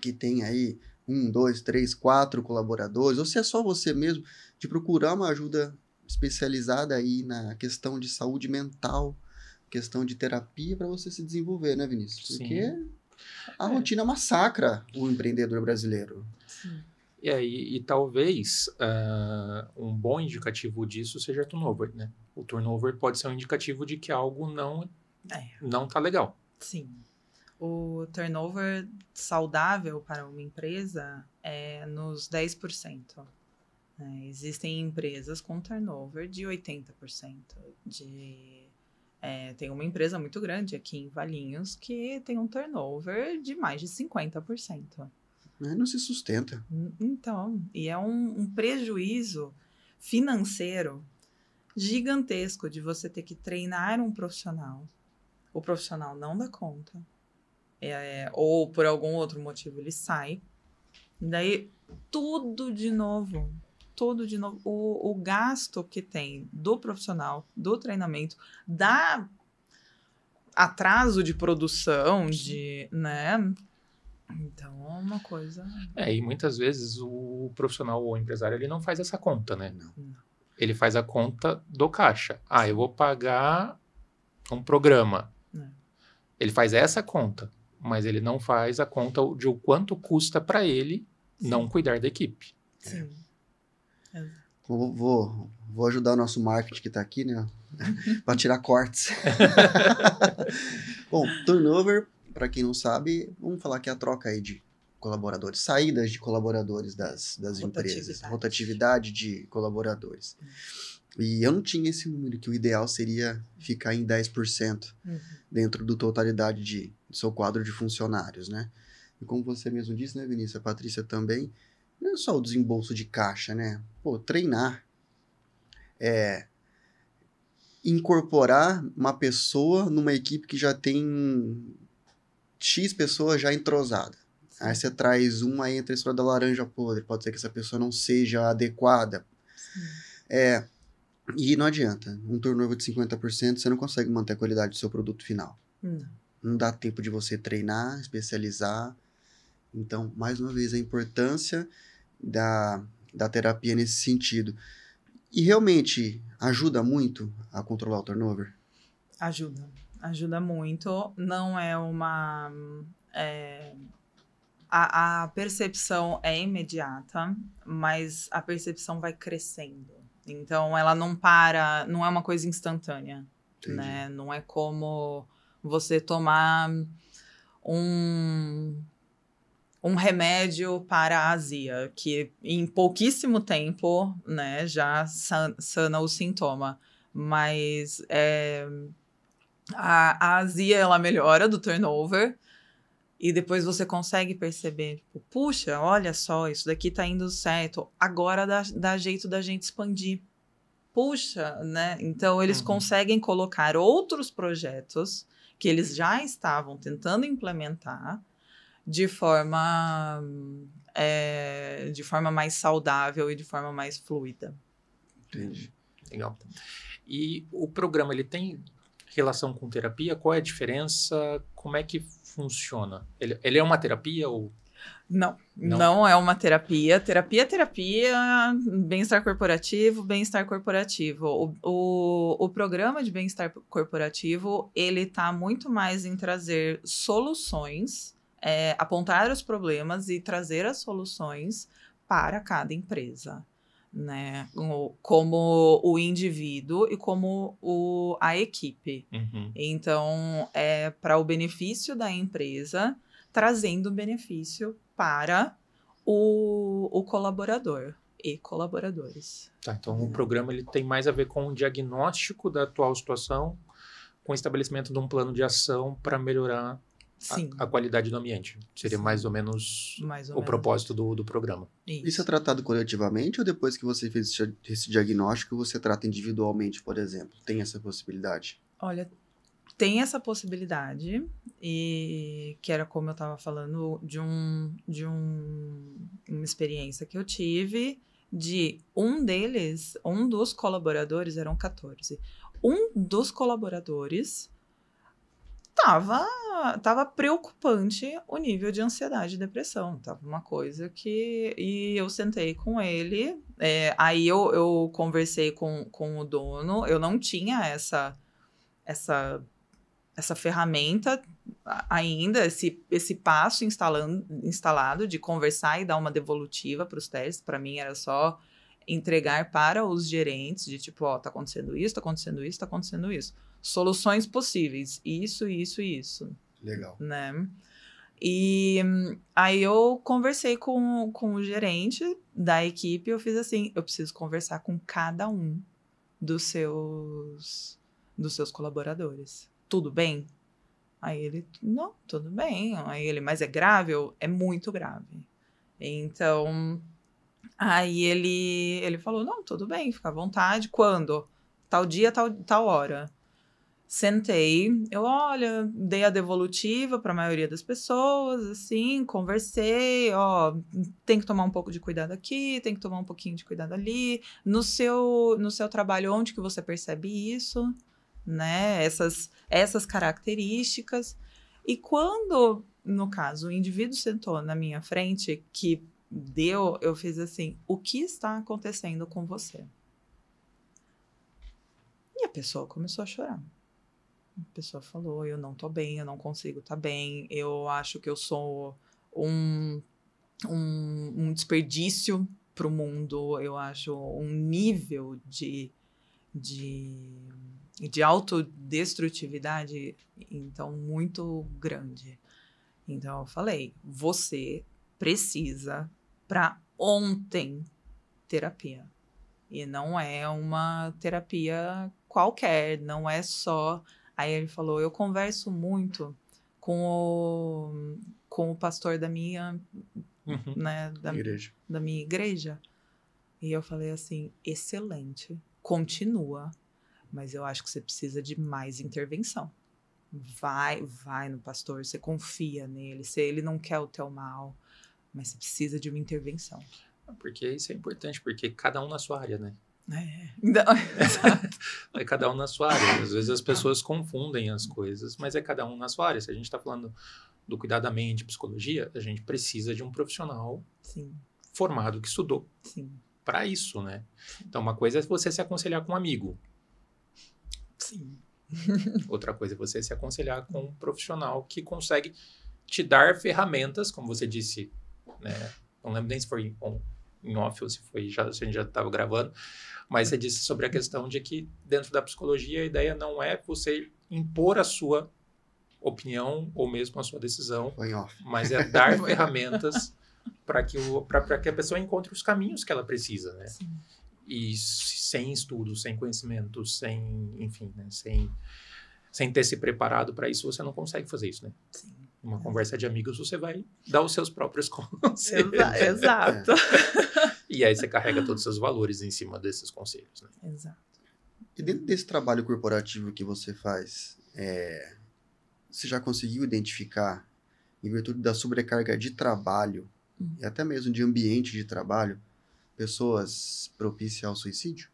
que tem aí 1, 2, 3, 4 colaboradores, ou se é só você mesmo, de procurar uma ajuda especializada aí na questão de saúde mental, questão de terapia para você se desenvolver, né, Vinícius? Porque a rotina massacra o empreendedor brasileiro. E talvez um bom indicativo disso seja turnover, né? O turnover pode ser um indicativo de que algo não tá legal. Sim. O turnover saudável para uma empresa é nos 10%. Existem empresas com turnover de 80%. Tem uma empresa muito grande aqui em Valinhos que tem um turnover de mais de 50%. Não se sustenta. Então, e é um prejuízo financeiro gigantesco de você ter que treinar um profissional. O profissional não dá conta. Ou por algum outro motivo ele sai. E daí, tudo de novo. O gasto que tem do profissional, do treinamento, da atraso de produção, né? Então, é uma coisa... E muitas vezes o profissional ou o empresário, ele não faz essa conta, né? Não. Ele faz a conta do caixa. Eu vou pagar um programa. Ele faz essa conta, mas ele não faz a conta de o quanto custa para ele não cuidar da equipe. Sim. Vou ajudar o nosso marketing que está aqui, né? Para tirar cortes. Bom, turnover, para quem não sabe, vamos falar que é a troca aí de colaboradores, saídas de colaboradores das empresas, rotatividade de colaboradores. E eu não tinha esse número, que o ideal seria ficar em 10% dentro da totalidade do seu quadro de funcionários, né? E como você mesmo disse, né, Vinícius, a Patrícia também, não é só o desembolso de caixa, né? Treinar, incorporar uma pessoa numa equipe que já tem X pessoas já entrosadas. Aí você traz uma, entra a história da laranja podre, pode ser que essa pessoa não seja adequada. E não adianta, um turnover de 50%, você não consegue manter a qualidade do seu produto final. Não dá tempo de você treinar, especializar. Então, mais uma vez, a importância da terapia nesse sentido. E realmente ajuda muito a controlar o turnover? Ajuda muito. Não é uma... A percepção é imediata, mas a percepção vai crescendo. Então, ela não para, não é uma coisa instantânea, né? Não é como você tomar um remédio para a azia, que em pouquíssimo tempo, né, já sana o sintoma. Mas a azia, ela melhora do turnover, e depois você consegue perceber, tipo, puxa, olha só, isso daqui tá indo certo, agora dá jeito da gente expandir. Puxa, né? Então, eles conseguem colocar outros projetos que eles já estavam tentando implementar de forma mais saudável e de forma mais fluida. Entendi. Legal. E o programa, ele tem relação com terapia? Qual é a diferença? Como é que funciona? Ele é uma terapia ou... Não é uma terapia. Terapia, bem-estar corporativo. O programa de bem-estar corporativo, ele está muito mais em trazer soluções, apontar os problemas e trazer as soluções para cada empresa, né? Como o indivíduo e como a equipe. Então, é para o benefício da empresa, trazendo benefício para o colaborador e colaboradores. Tá, então o programa ele tem mais a ver com o diagnóstico da atual situação, com o estabelecimento de um plano de ação para melhorar a qualidade do ambiente. Seria mais ou menos o propósito do programa. Isso é tratado coletivamente ou depois que você fez esse diagnóstico, você trata individualmente, por exemplo? Tem essa possibilidade? Olha, tem essa possibilidade, e que era como eu estava falando de uma experiência que eu tive, de um dos colaboradores, eram 14, um dos colaboradores tava preocupante o nível de ansiedade e depressão, tava uma coisa e eu sentei com ele, aí eu conversei com o dono, eu não tinha essa ferramenta ainda, esse passo instalado de conversar e dar uma devolutiva para os testes. Para mim era só entregar para os gerentes de tipo, tá acontecendo isso, tá acontecendo isso, tá acontecendo isso. Soluções possíveis, isso. Legal. Né? E aí eu conversei com o gerente da equipe, eu fiz assim, eu preciso conversar com cada um dos seus colaboradores. Tudo bem? Aí ele, não, tudo bem. Aí ele, mas é grave? É muito grave. Então, aí ele falou, não, tudo bem, fica à vontade. Quando? Tal dia, tal hora. Sentei, dei a devolutiva para a maioria das pessoas, assim, conversei, tem que tomar um pouco de cuidado aqui, tem que tomar um pouquinho de cuidado ali. No seu trabalho, onde que você percebe isso? Né? Essas características. E quando, no caso, o indivíduo sentou na minha frente, eu fiz assim, o que está acontecendo com você? E a pessoa começou a chorar. A pessoa falou, eu não tô bem, eu não consigo estar bem, eu acho que eu sou um desperdício para o mundo, eu acho um nível de autodestrutividade, então, muito grande. Então, eu falei, você precisa, para ontem, terapia. E não é uma terapia qualquer, não é só... Aí ele falou, eu converso muito com o pastor da minha, né, da minha igreja. E eu falei assim, excelente, continua, mas eu acho que você precisa de mais intervenção. Vai no pastor, você confia nele, se ele não quer o teu mal, mas você precisa de uma intervenção. Porque isso é importante, porque cada um na sua área, né? Exato. É cada um na sua área. Às vezes as pessoas confundem as coisas, mas é cada um na sua área. Se a gente está falando do cuidado da mente, psicologia, a gente precisa de um profissional formado que estudou para isso, né? Então, uma coisa é você se aconselhar com um amigo. Sim. Outra coisa é você se aconselhar com um profissional que consegue te dar ferramentas, como você disse, né? Não lembro nem se foi em off ou se a gente já estava gravando, mas você disse sobre a questão de que dentro da psicologia a ideia não é você impor a sua opinião ou mesmo a sua decisão, Põe off. mas é dar ferramentas para que a pessoa encontre os caminhos que ela precisa, né? Sim. E sem estudo, sem conhecimento, enfim, né? Sem ter se preparado para isso, você não consegue fazer isso, né? Sim. Numa conversa de amigos, você vai dar os seus próprios conselhos. Exato. E aí você carrega todos os seus valores em cima desses conselhos, né? Exato. E dentro desse trabalho corporativo que você faz, você já conseguiu identificar, em virtude da sobrecarga de trabalho, e até mesmo de ambiente de trabalho, pessoas propícias ao suicídio?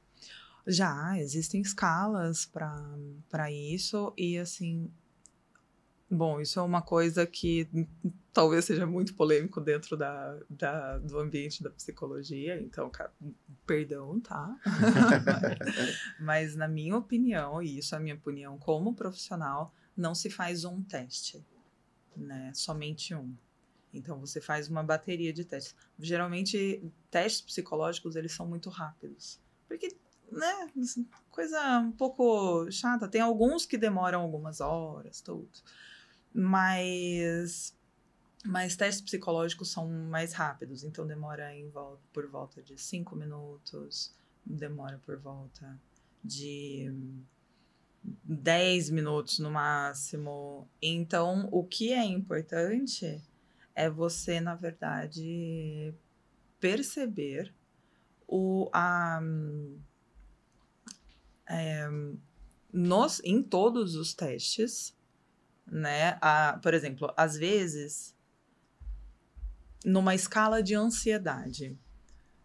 Já existem escalas para isso, e assim, bom, isso é uma coisa que talvez seja muito polêmico dentro do ambiente da psicologia, então, cara, perdão, tá? Mas na minha opinião, e isso é a minha opinião como profissional, não se faz um teste, né? Somente um. Então, você faz uma bateria de testes. Geralmente, testes psicológicos, eles são muito rápidos. Porque, né, coisa um pouco chata. Tem alguns que demoram algumas horas, tudo. Mas testes psicológicos são mais rápidos. Então, demora por volta de 5 minutos. Demora por volta de 10 minutos no máximo. Então, o que é importante é você, na verdade, perceber em todos os testes, né? Por exemplo, às vezes, numa escala de ansiedade,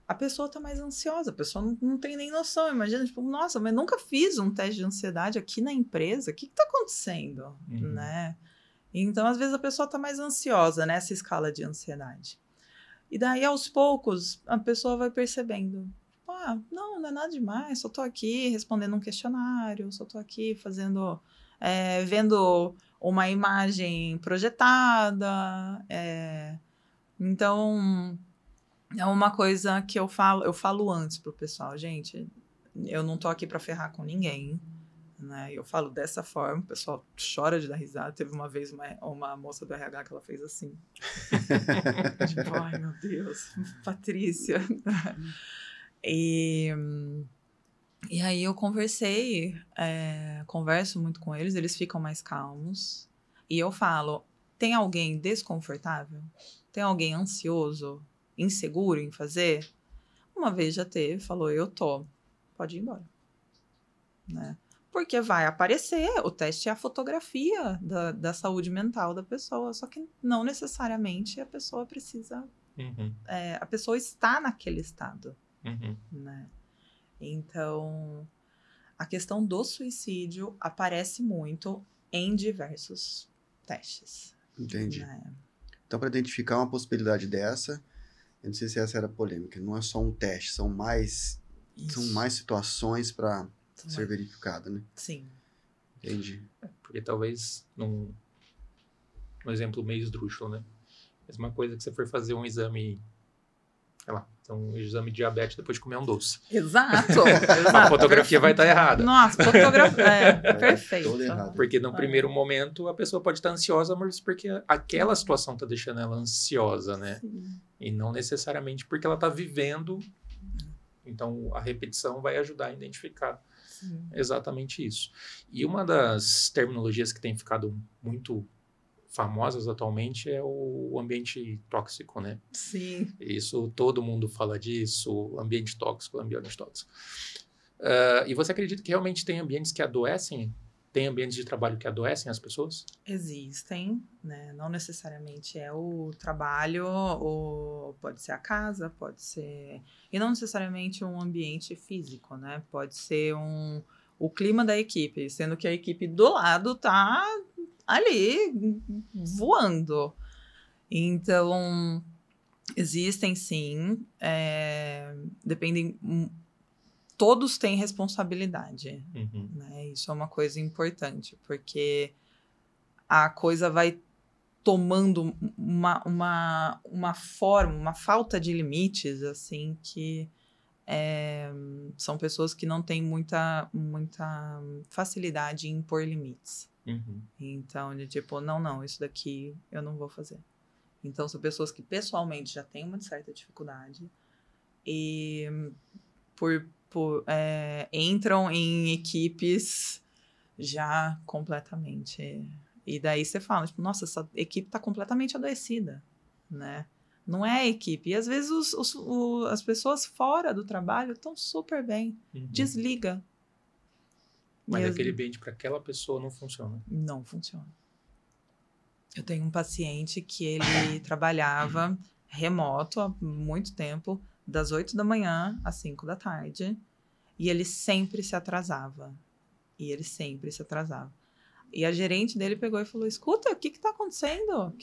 a pessoa está mais ansiosa, a pessoa não tem nem noção. Imagina, tipo, nossa, mas nunca fiz um teste de ansiedade aqui na empresa, o que está acontecendo, né? Então, às vezes, a pessoa está mais ansiosa nessa escala de ansiedade. E daí, aos poucos, a pessoa vai percebendo, não é nada demais, só estou aqui respondendo um questionário, só estou aqui vendo uma imagem projetada. Então, é uma coisa que eu falo antes pro pessoal, gente, eu não estou aqui para ferrar com ninguém, né? Eu falo dessa forma, o pessoal chora de dar risada. Teve uma vez uma moça do RH que ela fez assim. Tipo, ai meu Deus, Patrícia. E aí eu converso muito com eles ficam mais calmos. E eu falo, tem alguém desconfortável? Tem alguém ansioso, inseguro em fazer? Uma vez já teve, falou, eu tô. Pode ir embora. Né? Porque vai aparecer, o teste é a fotografia da saúde mental da pessoa, só que não necessariamente a pessoa precisa... a pessoa está naquele estado, né? Então, a questão do suicídio aparece muito em diversos testes. Entendi. Né? Então, para identificar uma possibilidade dessa, eu não sei se essa era polêmica, não é só um teste, são mais situações para ser verificado, né? Sim. Entendi. Porque talvez, num exemplo meio esdrúxulo, né? Mesma coisa que você for fazer um exame, sei lá, um exame de diabetes depois de comer um doce. Exato. A fotografia vai estar errada. Nossa, fotografia perfeito. Todo errado. Porque no primeiro momento a pessoa pode estar ansiosa, mas porque aquela situação está deixando ela ansiosa, né? Sim. E não necessariamente porque ela está vivendo. Então, a repetição vai ajudar a identificar exatamente isso. E uma das terminologias que tem ficado muito famosas atualmente é o ambiente tóxico, né? Sim. Isso, todo mundo fala disso, ambiente tóxico. E você acredita que realmente tem ambientes que adoecem? Tem ambientes de trabalho que adoecem as pessoas? Existem, né? Não necessariamente é o trabalho, ou pode ser a casa, pode ser... E não necessariamente um ambiente físico, né? Pode ser o clima da equipe, sendo que a equipe do lado tá ali, voando. Então, existem sim, dependem... Todos têm responsabilidade, né? Isso é uma coisa importante, porque a coisa vai tomando uma forma, uma falta de limites, assim, que são pessoas que não têm muita facilidade em impor limites. Uhum. Então, de tipo, não, isso daqui eu não vou fazer. Então, são pessoas que pessoalmente já têm uma certa dificuldade e entram em equipes já completamente. E daí você fala, tipo, nossa, essa equipe tá completamente adoecida, né? Não é a equipe. E às vezes as pessoas fora do trabalho estão super bem. Uhum. Desliga. Mas E aquele ambiente para aquela pessoa não funciona. não funciona. Eu tenho um paciente que ele trabalhava remoto há muito tempo, das 8 da manhã às 5 da tarde, e ele sempre se atrasava. E a gerente dele pegou e falou: escuta, o que está acontecendo?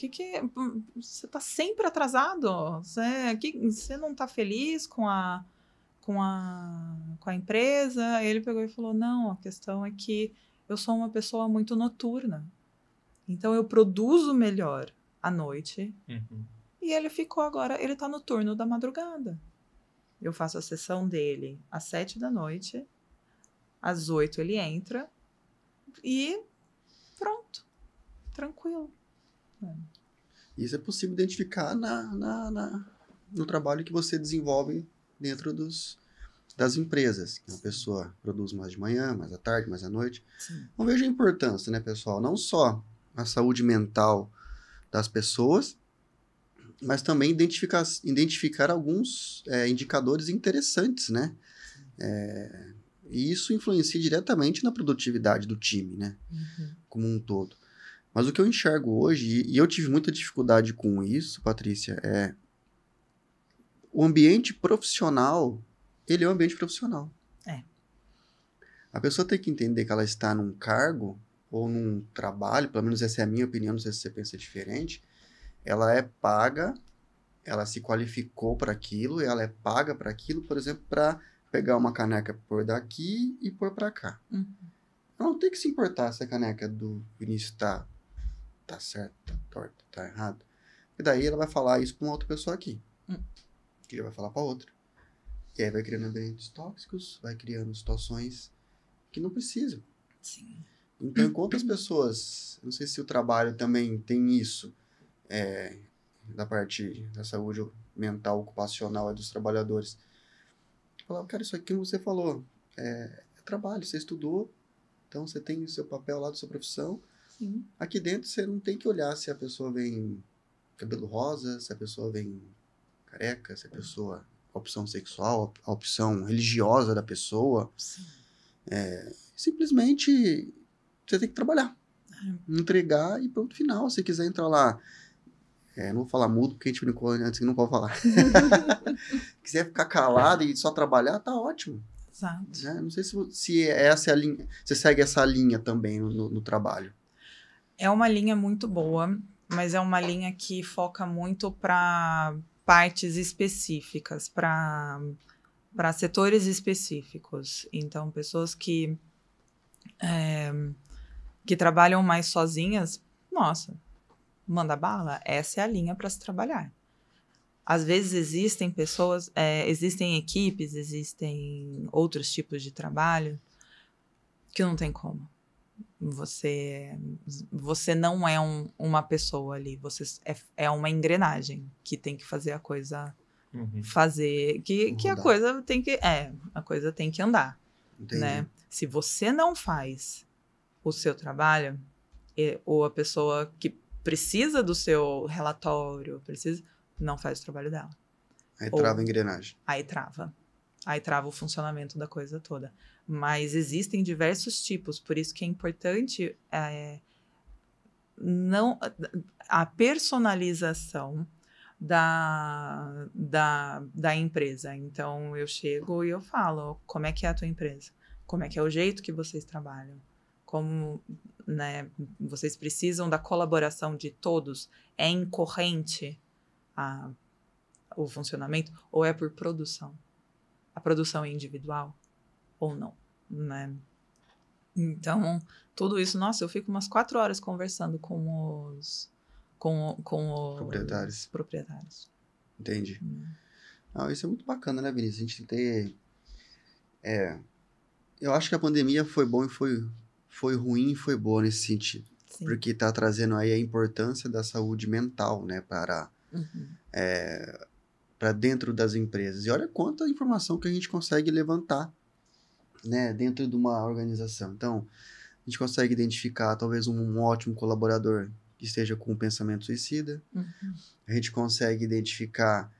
Você está sempre atrasado? Você não está feliz com a empresa? Ele pegou e falou: não, a questão é que eu sou uma pessoa muito noturna. Então eu produzo melhor à noite. Uhum. E ele ficou agora, ele tá no turno da madrugada. Eu faço a sessão dele às 7 da noite, às 8 ele entra e pronto, tranquilo. Isso é possível identificar no trabalho que você desenvolve dentro das empresas. Uma pessoa produz mais de manhã, mais à tarde, mais à noite. Sim. Então veja a importância, né, pessoal? Não só a saúde mental das pessoas, mas também identificar alguns indicadores interessantes, né? E isso influencia diretamente na produtividade do time, né? Uhum. Como um todo. Mas o que eu enxergo hoje, e eu tive muita dificuldade com isso, Patrícia, o ambiente profissional, ele é um ambiente profissional. É. A pessoa tem que entender que ela está num cargo ou num trabalho, pelo menos essa é a minha opinião, não sei se você pensa diferente, ela é paga, ela se qualificou para aquilo, ela é paga para aquilo, por exemplo, para pegar uma caneca, pôr daqui e pôr para cá. Uhum. Ela não tem que se importar se a caneca do Vinícius tá certo, tá torta, tá errado. E daí ela vai falar isso para uma outra pessoa aqui. Que ele vai falar para outra. E aí vai criando ambientes tóxicos, vai criando situações que não precisam. Sim. Então, enquanto as pessoas, não sei se o trabalho também tem isso, da parte da saúde mental ocupacional dos trabalhadores. Falar, cara, isso aqui que você falou, é trabalho, você estudou, então você tem o seu papel lá da sua profissão. Sim. Aqui dentro você não tem que olhar se a pessoa vem cabelo rosa, se a pessoa vem careca, se a pessoa, a opção sexual, a opção religiosa da pessoa. Sim. Simplesmente você tem que trabalhar, entregar e pronto, final. Se quiser entrar lá, não vou falar mudo porque a gente brincou antes que não pode falar. Quiser ficar calado e só trabalhar, tá ótimo. Exato. Né? Não sei se essa é a linha, você segue essa linha também no trabalho. É uma linha muito boa, mas é uma linha que foca muito para partes específicas, para setores específicos. Então, pessoas que trabalham mais sozinhas, nossa, manda bala, essa é a linha para se trabalhar. Às vezes existem pessoas, existem equipes, existem outros tipos de trabalho que não tem como. Você não é uma pessoa ali, você é uma engrenagem que tem que fazer a coisa fazer, que a coisa tem que andar. Entendi. Né? Se você não faz o seu trabalho, ou a pessoa que precisa do seu relatório, não faz o trabalho dela. Aí trava a engrenagem. Aí trava o funcionamento da coisa toda. Mas existem diversos tipos, por isso que é importante a personalização da empresa. Então, eu chego e eu falo, como é que é a tua empresa? Como é que é o jeito que vocês trabalham? Como, né, vocês precisam da colaboração de todos? É incorrente o funcionamento? Ou é por produção? A produção é individual ou não, né? Então, tudo isso, nossa, eu fico umas 4 horas conversando com os proprietários. Entendi. Isso é muito bacana, né, Vinícius? A gente ter... eu acho que a pandemia foi bom e foi ruim e foi boa nesse sentido. Sim. Porque está trazendo aí a importância da saúde mental, né, para dentro das empresas. E olha quanta informação que a gente consegue levantar, né, dentro de uma organização. Então, a gente consegue identificar talvez um ótimo colaborador que esteja com um pensamento suicida. A gente consegue identificar,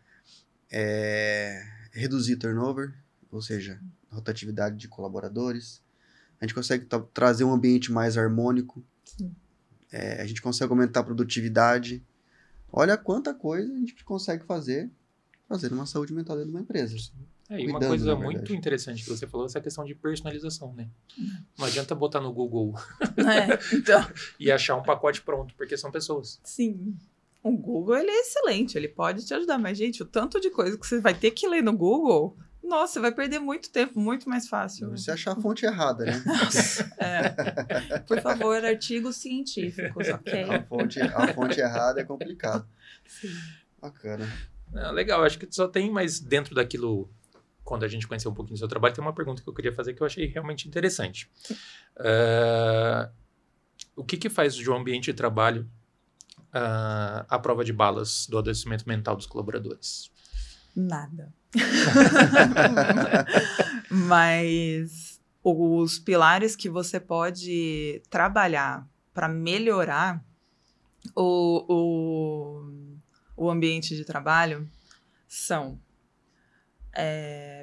reduzir turnover, ou seja, rotatividade de colaboradores. A gente consegue trazer um ambiente mais harmônico. Sim. A gente consegue aumentar a produtividade. Olha quanta coisa a gente consegue fazer uma saúde mental dentro de uma empresa. E uma Cuidando, coisa na muito verdade. interessante que você falou, essa questão de personalização, né? Não adianta botar no Google Então, e achar um pacote pronto, porque são pessoas. sim. O Google, ele é excelente, ele pode te ajudar, mas, gente, o tanto de coisa que você vai ter que ler no Google, nossa, você vai perder muito tempo, muito mais fácil. Você achar a fonte errada, né? Por favor, artigos científicos, ok? A fonte errada é complicado. Sim. Bacana. Legal, acho que só tem, mas dentro daquilo, quando a gente conheceu um pouquinho do seu trabalho, tem uma pergunta que eu queria fazer que eu achei realmente interessante. O que faz de um ambiente de trabalho a prova de balas do adoecimento mental dos colaboradores? Nada. Mas os pilares que você pode trabalhar para melhorar o ambiente de trabalho são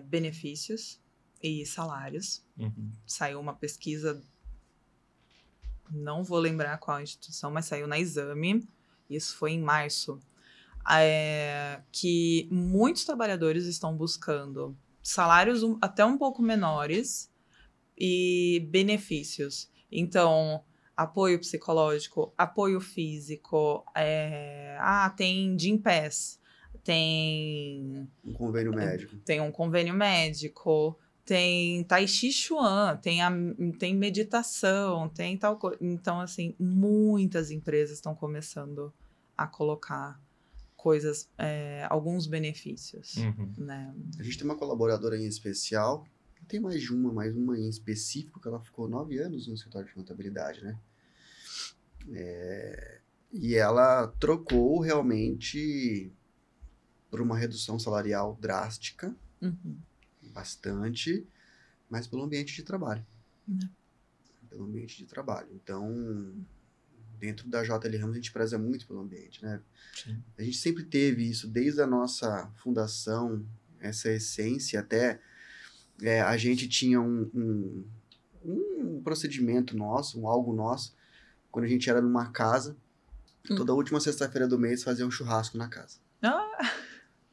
benefícios e salários. Saiu uma pesquisa, não vou lembrar qual instituição, mas saiu na Exame, isso foi em março, que muitos trabalhadores estão buscando salários até um pouco menores e benefícios. Então, apoio psicológico, apoio físico, tem Gympass, tem Um convênio médico. tem um convênio médico, tem Tai Chi Chuan, tem meditação, tem tal coisa. Então, assim, muitas empresas estão começando a colocar coisas, alguns benefícios, né? A gente tem uma colaboradora em especial, tem mais uma em específico, que ela ficou 9 anos no escritório de contabilidade, né? E ela trocou realmente por uma redução salarial drástica, bastante, mas pelo ambiente de trabalho. Pelo ambiente de trabalho. Então, dentro da JL Ramos, a gente preza muito pelo ambiente, né? Sim. A gente sempre teve isso, desde a nossa fundação, essa essência, até a gente tinha um procedimento nosso, algo nosso, quando a gente era numa casa, toda última sexta-feira do mês fazia um churrasco na casa.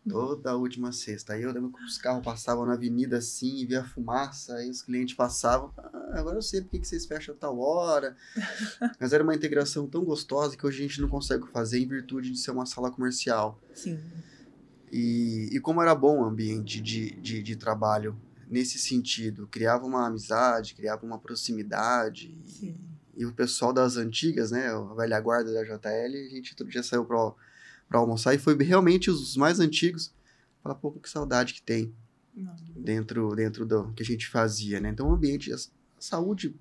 Toda última sexta. Aí eu lembro que os carros passavam na avenida assim, e via fumaça, aí os clientes passavam. Agora eu sei porque que vocês fecham a tal hora. Mas era uma integração tão gostosa que hoje a gente não consegue fazer em virtude de ser uma sala comercial. Sim. E como era bom o ambiente de trabalho nesse sentido. Criava uma amizade, criava uma proximidade. E o pessoal das antigas, né, a velha guarda da JL, a gente todo dia saiu para almoçar, e foi realmente os mais antigos. Fala, pô, que saudade que tem dentro do que a gente fazia, né? Então, o ambiente, a saúde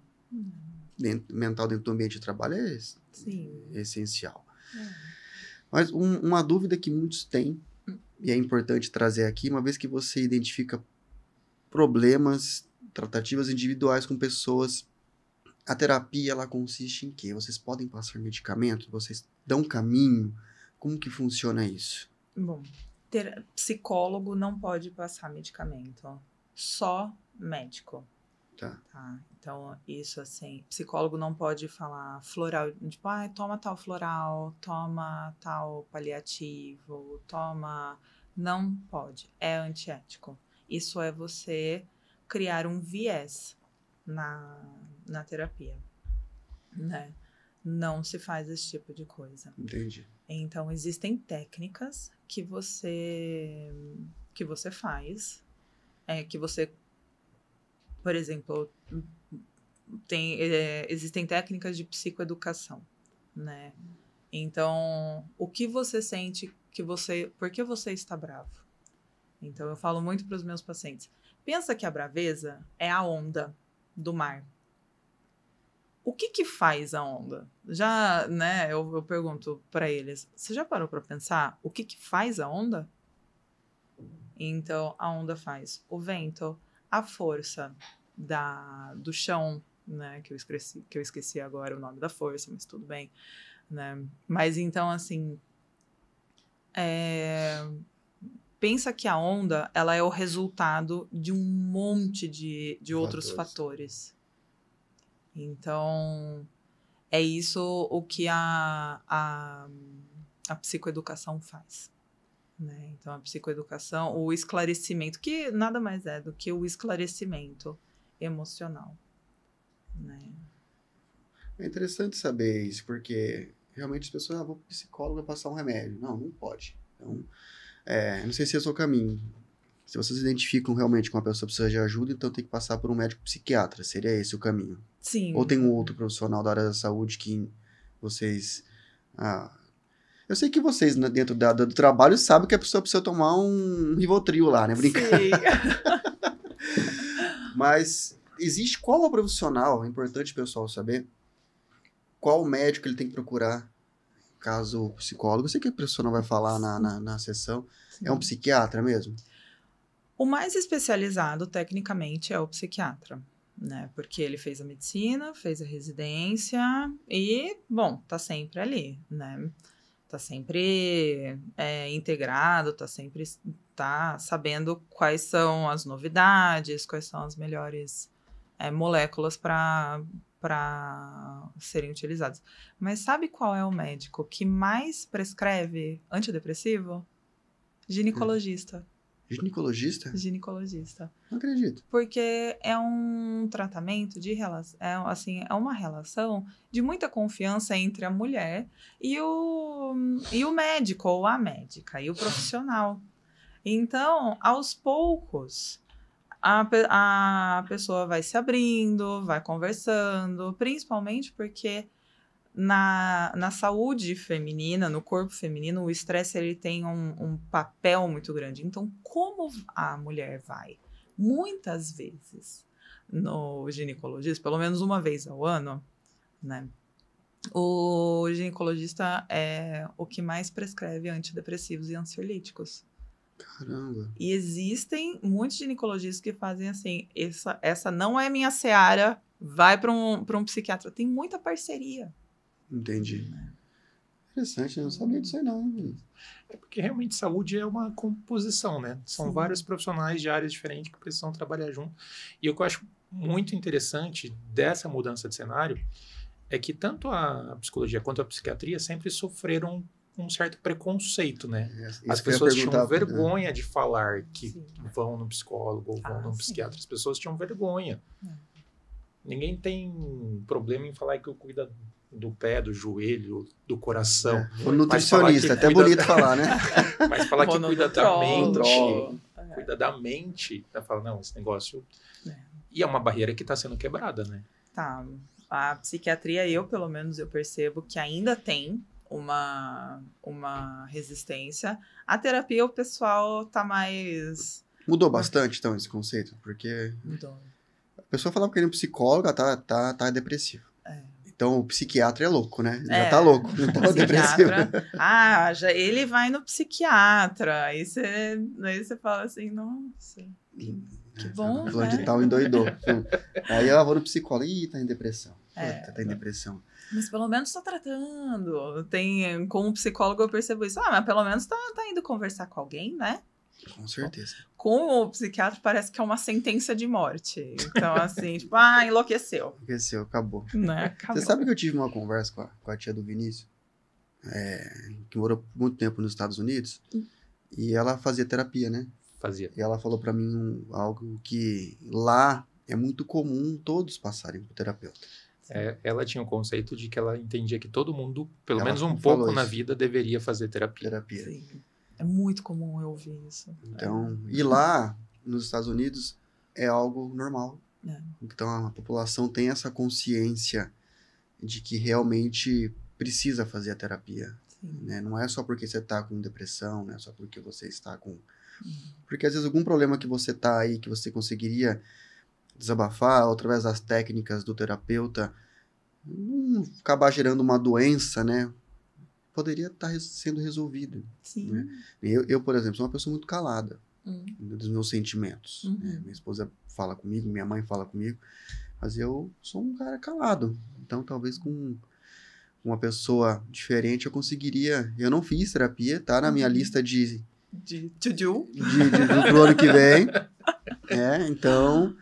mental dentro do ambiente de trabalho é essencial. Mas uma dúvida que muitos têm, e é importante trazer aqui, uma vez que você identifica problemas, tratativas individuais com pessoas, a terapia, ela consiste em quê? Vocês podem passar medicamento? Vocês dão caminho? Como que funciona isso? Bom, psicólogo não pode passar medicamento, só médico. Tá. Então, isso assim, psicólogo não pode falar floral, tipo, toma tal floral, toma tal paliativo, não pode, é antiético. Isso é você criar um viés na terapia, né? Não se faz esse tipo de coisa. Entendi. Então, existem técnicas que você faz, que você, por exemplo, existem técnicas de psicoeducação, né? Então, o que você sente por que você está bravo? Então, eu falo muito para os meus pacientes, pensa que a braveza é a onda do mar. o que que faz a onda? Já, né, eu pergunto para eles, você já parou para pensar o que que faz a onda? Então, a onda faz o vento, a força do chão, né, que eu esqueci agora o nome da força, mas tudo bem, né? Mas então, assim, pensa que a onda, ela é o resultado de um monte de outros fatores. Então, é isso o que a psicoeducação faz. Né? Então, a psicoeducação, o esclarecimento, que nada mais é do que o esclarecimento emocional. Né? É interessante saber isso, porque realmente as pessoas, vou pro psicólogo passar um remédio. Não pode. Então, não sei se esse é o caminho. Se vocês identificam realmente que uma pessoa precisa de ajuda, então tem que passar por um médico psiquiatra. Seria esse o caminho? Sim. Ou tem um outro profissional da área da saúde que vocês... eu sei que vocês, né, dentro do trabalho, sabem que a pessoa precisa tomar um Rivotril lá, né? Brincando. Sim. Mas existe qual é o profissional, é importante o pessoal saber, qual médico ele tem que procurar, caso o psicólogo, eu sei que a pessoa não vai falar na sessão, Sim. é um psiquiatra mesmo? O mais especializado, tecnicamente, é o psiquiatra, né? Porque ele fez a medicina, fez a residência e, bom, tá sempre ali, né? Tá sempre integrado, tá sabendo quais são as novidades, quais são as melhores moléculas para serem utilizadas. Mas sabe qual é o médico que mais prescreve antidepressivo? Ginecologista. Ginecologista? Ginecologista. Não acredito. Porque é um tratamento de relação, é uma relação de muita confiança entre a mulher e o médico ou a médica e o profissional. Então, aos poucos, a pessoa vai se abrindo, vai conversando, principalmente porque na saúde feminina, no corpo feminino, o estresse ele tem um papel muito grande. Então, como a mulher vai muitas vezes no ginecologista, pelo menos uma vez ao ano, né? O ginecologista é o que mais prescreve antidepressivos e ansiolíticos. Caramba. E existem muitos ginecologistas que fazem assim, essa não é minha seara, vai para um psiquiatra. Tem muita parceria. Entendi. Interessante, eu não sabia disso aí não. É porque realmente saúde é uma composição, né? São Sim. vários profissionais de áreas diferentes que precisam trabalhar junto. E o que eu acho muito interessante dessa mudança de cenário é que tanto a psicologia quanto a psiquiatria sempre sofreram um certo preconceito, né? As pessoas tinham vergonha de falar que Sim. vão no psicólogo ou vão no psiquiatra. As pessoas tinham vergonha. Ninguém tem problema em falar que cuida do pé, do joelho, do coração. O nutricionista, até bonito falar, né? Mas falar que cuida da mente, É. cuida da mente, vai falar, não, esse negócio... E é uma barreira que está sendo quebrada, né? Tá. A psiquiatria, pelo menos, eu percebo que ainda tem uma resistência. A terapia, o pessoal tá mais... Mudou bastante, então, esse conceito, porque Mudou. a pessoa falava que ele é um psicólogo, tá depressivo. Então, o psiquiatra é louco, né? Já tá louco, não tá depressivo. Já ele vai no psiquiatra. Aí você fala assim, nossa, que bom, Falando né? de tal, endoidou. Aí eu vou no psicólogo, tá em depressão. Tá em depressão. Mas pelo menos tá tratando. Como psicólogo eu percebo isso. Mas pelo menos tá indo conversar com alguém, né? Com certeza. Com o psiquiatra parece que é uma sentença de morte. Então, assim, tipo, enlouqueceu. Enlouqueceu, acabou. Né? Acabou. Você sabe que eu tive uma conversa com a tia do Vinícius, que morou muito tempo nos Estados Unidos, e ela fazia terapia, né? Fazia. E ela falou pra mim algo que lá é muito comum todos passarem por terapeuta. Ela tinha um conceito de que ela entendia que todo mundo, pelo Ela menos um falou pouco na isso. vida, deveria fazer terapia. Sim. É muito comum eu ouvir isso. Então, e lá nos Estados Unidos é algo normal. Então a população tem essa consciência de que realmente precisa fazer a terapia. Né? Não é só porque você está com depressão, não é só porque você está com... Porque às vezes algum problema que você tá aí, que você conseguiria desabafar, através das técnicas do terapeuta, não acabar gerando uma doença, né? Poderia estar sendo resolvida. Sim. Né? Eu, por exemplo, sou uma pessoa muito calada dos meus sentimentos. Uhum. Né? Minha esposa fala comigo, minha mãe fala comigo, mas eu sou um cara calado. Então, talvez com uma pessoa diferente eu conseguiria... Eu não fiz terapia, tá na minha lista de To-do. pro ano que vem. Então,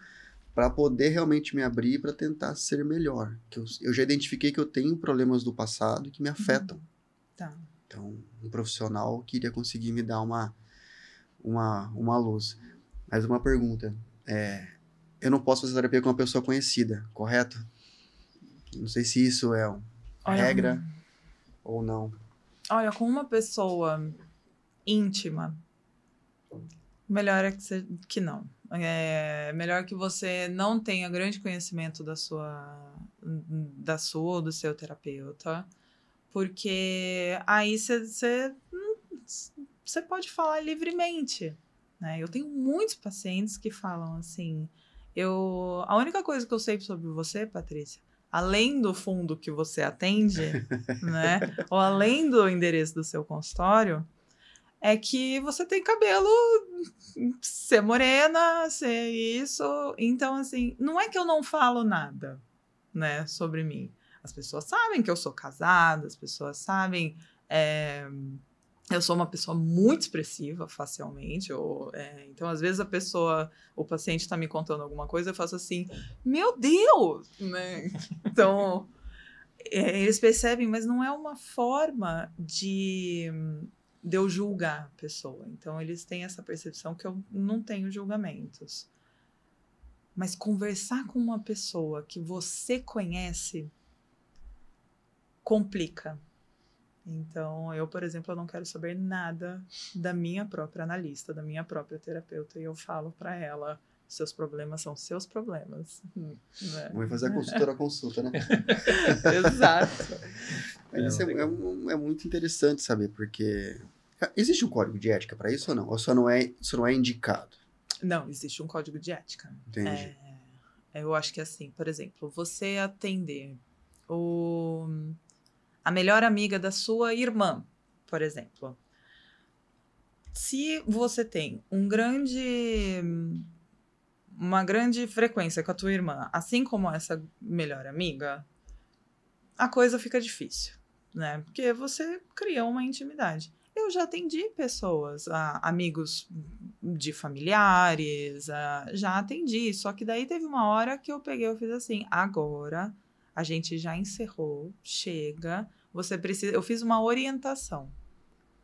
para poder realmente me abrir para tentar ser melhor. Que eu já identifiquei que eu tenho problemas do passado que me afetam. Tá. Então, um profissional queria conseguir me dar uma luz. Mas uma pergunta. Eu não posso fazer terapia com uma pessoa conhecida, correto? Não sei se isso é uma Olha, regra ou não. Olha, com uma pessoa íntima, melhor é que não. É melhor que você não tenha grande conhecimento da sua ou do seu terapeuta, porque aí você pode falar livremente, né? Eu tenho muitos pacientes que falam assim, a única coisa que eu sei sobre você, Patrícia, além do fundo que você atende, né? Ou além do endereço do seu consultório, é que você tem cabelo, ser morena, ser isso. Então, assim, não é que eu não falo nada, né, sobre mim. As pessoas sabem que eu sou casada, as pessoas sabem... eu sou uma pessoa muito expressiva, facialmente. Então, às vezes, o paciente está me contando alguma coisa, eu faço assim, meu Deus! Né? Então, eles percebem, mas não é uma forma de eu julgar a pessoa. Então, eles têm essa percepção que eu não tenho julgamentos. Mas conversar com uma pessoa que você conhece complica. Então, eu, por exemplo, eu não quero saber nada da minha própria analista, da minha própria terapeuta, e eu falo para ela, seus problemas são seus problemas. Né? Vamos fazer a consultora consulta, né? Exato. Mas isso é muito interessante saber, porque existe um código de ética para isso ou não? Ou isso não é indicado? Não, existe um código de ética. Entendi. Eu acho que assim, por exemplo, você atender a melhor amiga da sua irmã, por exemplo. Se você tem uma grande frequência com a tua irmã, assim como essa melhor amiga, a coisa fica difícil, né? Porque você cria uma intimidade. Eu já atendi pessoas, amigos de familiares, já atendi, só que daí teve uma hora que eu fiz assim, agora a gente já encerrou, chega, você precisa... Eu fiz uma orientação,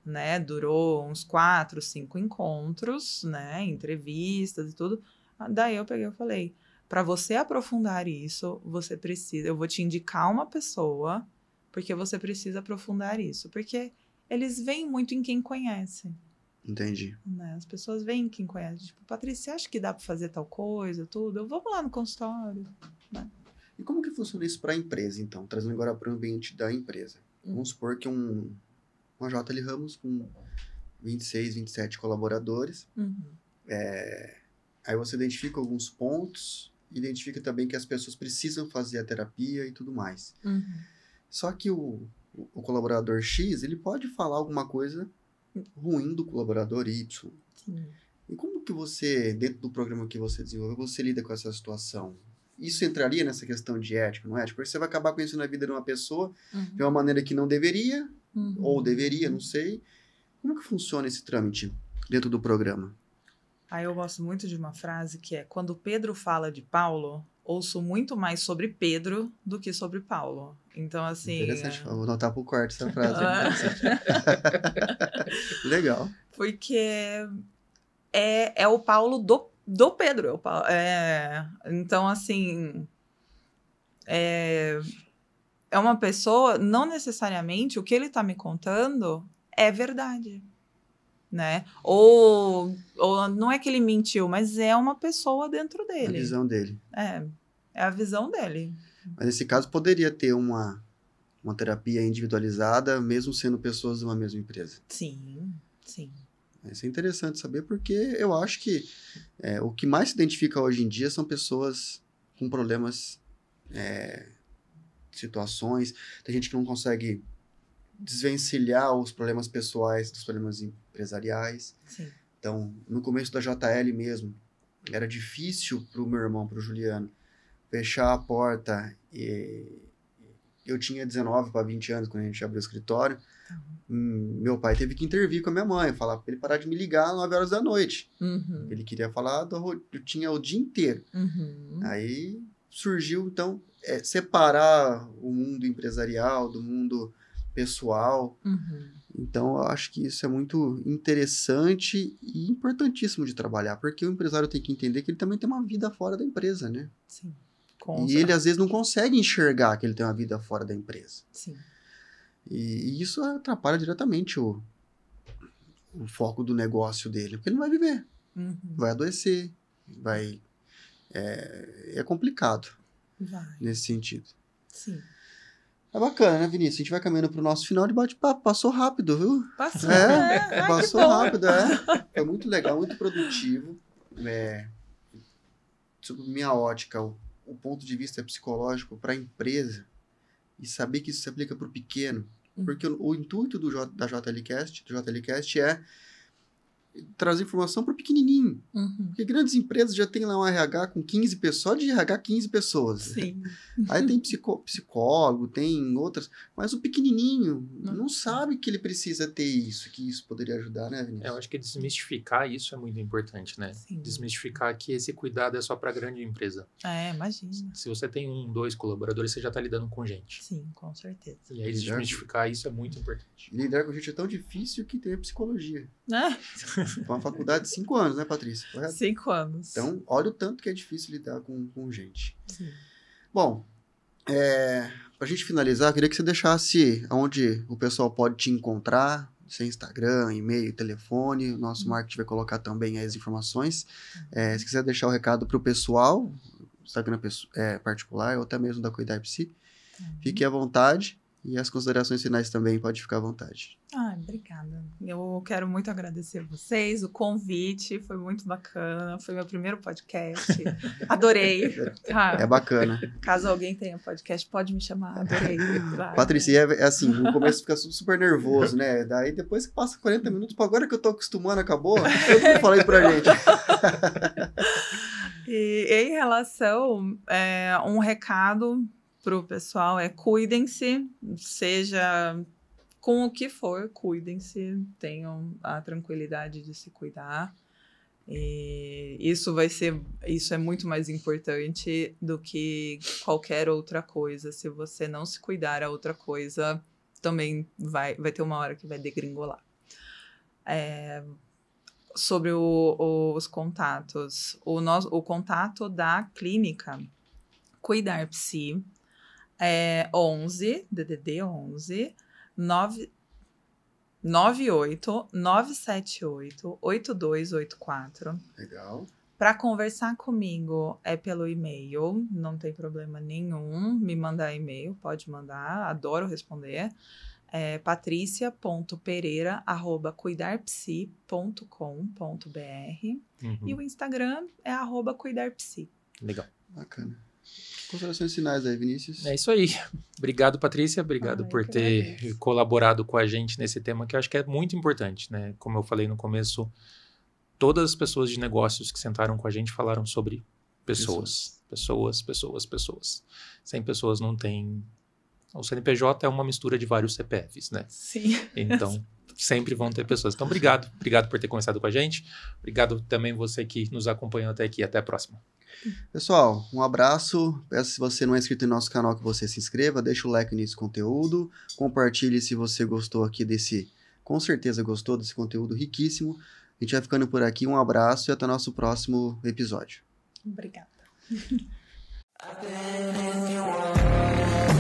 né? Durou uns 4, 5 encontros, né? Entrevistas e tudo. Daí eu falei, para você aprofundar isso, você precisa... Eu vou te indicar uma pessoa, porque você precisa aprofundar isso. Porque eles veem muito em quem conhece. Entendi. Né? As pessoas veem em quem conhece. Tipo, Patrícia, você acha que dá para fazer tal coisa, tudo? Vamos lá no consultório, né? E como que funciona isso para a empresa, então? Trazendo agora para o ambiente da empresa. Vamos supor que uma JL Ramos com 26, 27 colaboradores. Aí você identifica alguns pontos, identifica também que as pessoas precisam fazer a terapia e tudo mais. Só que o colaborador X, ele pode falar alguma coisa ruim do colaborador Y. Sim. E como que você, dentro do programa que você desenvolveu, você lida com essa situação? Isso entraria nessa questão de ética, não é? Porque você vai acabar conhecendo a vida de uma pessoa de uma maneira que não deveria, ou deveria, não sei. Como que funciona esse trâmite dentro do programa? Aí eu gosto muito de uma frase que é: quando Pedro fala de Paulo, ouço muito mais sobre Pedro do que sobre Paulo. Então, assim... Interessante, vou anotar pro quarto essa frase. Legal. Porque é o Paulo do Pedro. Então, assim... É uma pessoa... Não necessariamente o que ele está me contando é verdade. Né? Ou não é que ele mentiu, mas é uma pessoa dentro dele. A visão dele. É a visão dele. Mas nesse caso poderia ter uma terapia individualizada, mesmo sendo pessoas de uma mesma empresa. Sim, sim. Isso é interessante saber, porque eu acho que o que mais se identifica hoje em dia são pessoas com problemas situações, tem gente que não consegue desvencilhar os problemas pessoais dos problemas empresariais. Sim. Então, no começo da JL mesmo, era difícil pro meu irmão, pro Juliano, fechar a porta. Eu tinha 19 para 20 anos quando a gente abriu o escritório. Meu pai teve que intervir com a minha mãe, falar para ele parar de me ligar às 9 horas da noite. Uhum. Ele queria falar, eu tinha o dia inteiro. Uhum. Aí surgiu, então, separar o mundo empresarial do mundo pessoal. Uhum. Então, eu acho que isso é muito interessante e importantíssimo de trabalhar, porque o empresário tem que entender que ele também tem uma vida fora da empresa, né? Sim. E ele, às vezes, não consegue enxergar que ele tem uma vida fora da empresa. Sim. E isso atrapalha diretamente o foco do negócio dele, porque ele não vai viver, Uhum. vai adoecer, vai... É complicado Vai. nesse sentido. Sim. É bacana, né, Vinícius? A gente vai caminhando pro nosso final de bate-papo. Passou rápido, viu? Passou. Passou que bom. rápido, Foi muito legal, muito produtivo. Sob minha ótica, o ponto de vista psicológico para a empresa e saber que isso se aplica para o pequeno. Porque o intuito da JLCast é trazer informação para o pequenininho. Uhum. Porque grandes empresas já tem lá um RH com 15 pessoas, só de RH 15 pessoas. Sim. Aí tem psicólogo, tem outras, mas o pequenininho não sabe que ele precisa ter isso, que isso poderia ajudar, né, Vinícius? Eu acho que desmistificar isso é muito importante, né? Sim. Desmistificar que esse cuidado é só para grande empresa. Imagina. Se você tem 1, 2 colaboradores, você já está lidando com gente. Sim, com certeza. E aí, desmistificar isso é muito importante. E lidar com gente é tão difícil que tem a psicologia. Uma faculdade de 5 anos, né, Patrícia? Correto? 5 anos. Então, olha o tanto que é difícil lidar com gente. Sim. Bom, pra gente finalizar, eu queria que você deixasse onde o pessoal pode te encontrar, seu Instagram, e-mail, telefone. O nosso marketing vai colocar também as informações. Se quiser deixar o recado pro pessoal, Instagram particular, ou até mesmo da Cuidar Psi, fique à vontade. E as considerações finais também, pode ficar à vontade. Obrigada. Eu quero muito agradecer vocês, o convite, foi muito bacana, foi meu primeiro podcast, adorei. É bacana. Caso alguém tenha podcast, pode me chamar, adorei. Patrícia, é assim, no começo fica super nervoso, né? Daí depois que passa 40 minutos, agora que eu tô acostumando, acabou, eu falei pra gente. E em relação, um recado pro pessoal cuidem-se, seja com o que for, cuidem-se, tenham a tranquilidade de se cuidar. E isso é muito mais importante do que qualquer outra coisa. Se você não se cuidar, a outra coisa também vai ter uma hora que vai degringolar. Sobre os contatos, o contato da clínica Cuidar Psi é 11, DDD 11, 98 978 8284. Legal. Para conversar comigo é pelo e-mail, não tem problema nenhum. Me mandar e-mail, pode mandar, adoro responder. É patricia.pereira@cuidarpsi.com.br. E o Instagram é @cuidarpsi. Legal. Bacana. Considerações finais aí, Vinícius. É isso aí. Obrigado, Patrícia. Obrigado por ter colaborado com a gente nesse tema que eu acho que é muito importante, né? Como eu falei no começo, todas as pessoas de negócios que sentaram com a gente falaram sobre pessoas. Pessoas. Sem pessoas não tem... O CNPJ é uma mistura de vários CPFs, né? Sim. Então, sempre vão ter pessoas. Então, obrigado. Obrigado por ter conversado com a gente. Obrigado também você que nos acompanhou até aqui. Até a próxima. Pessoal, um abraço. Peço, se você não é inscrito no nosso canal, que você se inscreva, deixa o like nesse conteúdo, compartilhe se você gostou aqui com certeza gostou desse conteúdo riquíssimo. A gente vai ficando por aqui, um abraço e até o nosso próximo episódio. Obrigada. I've been in your world.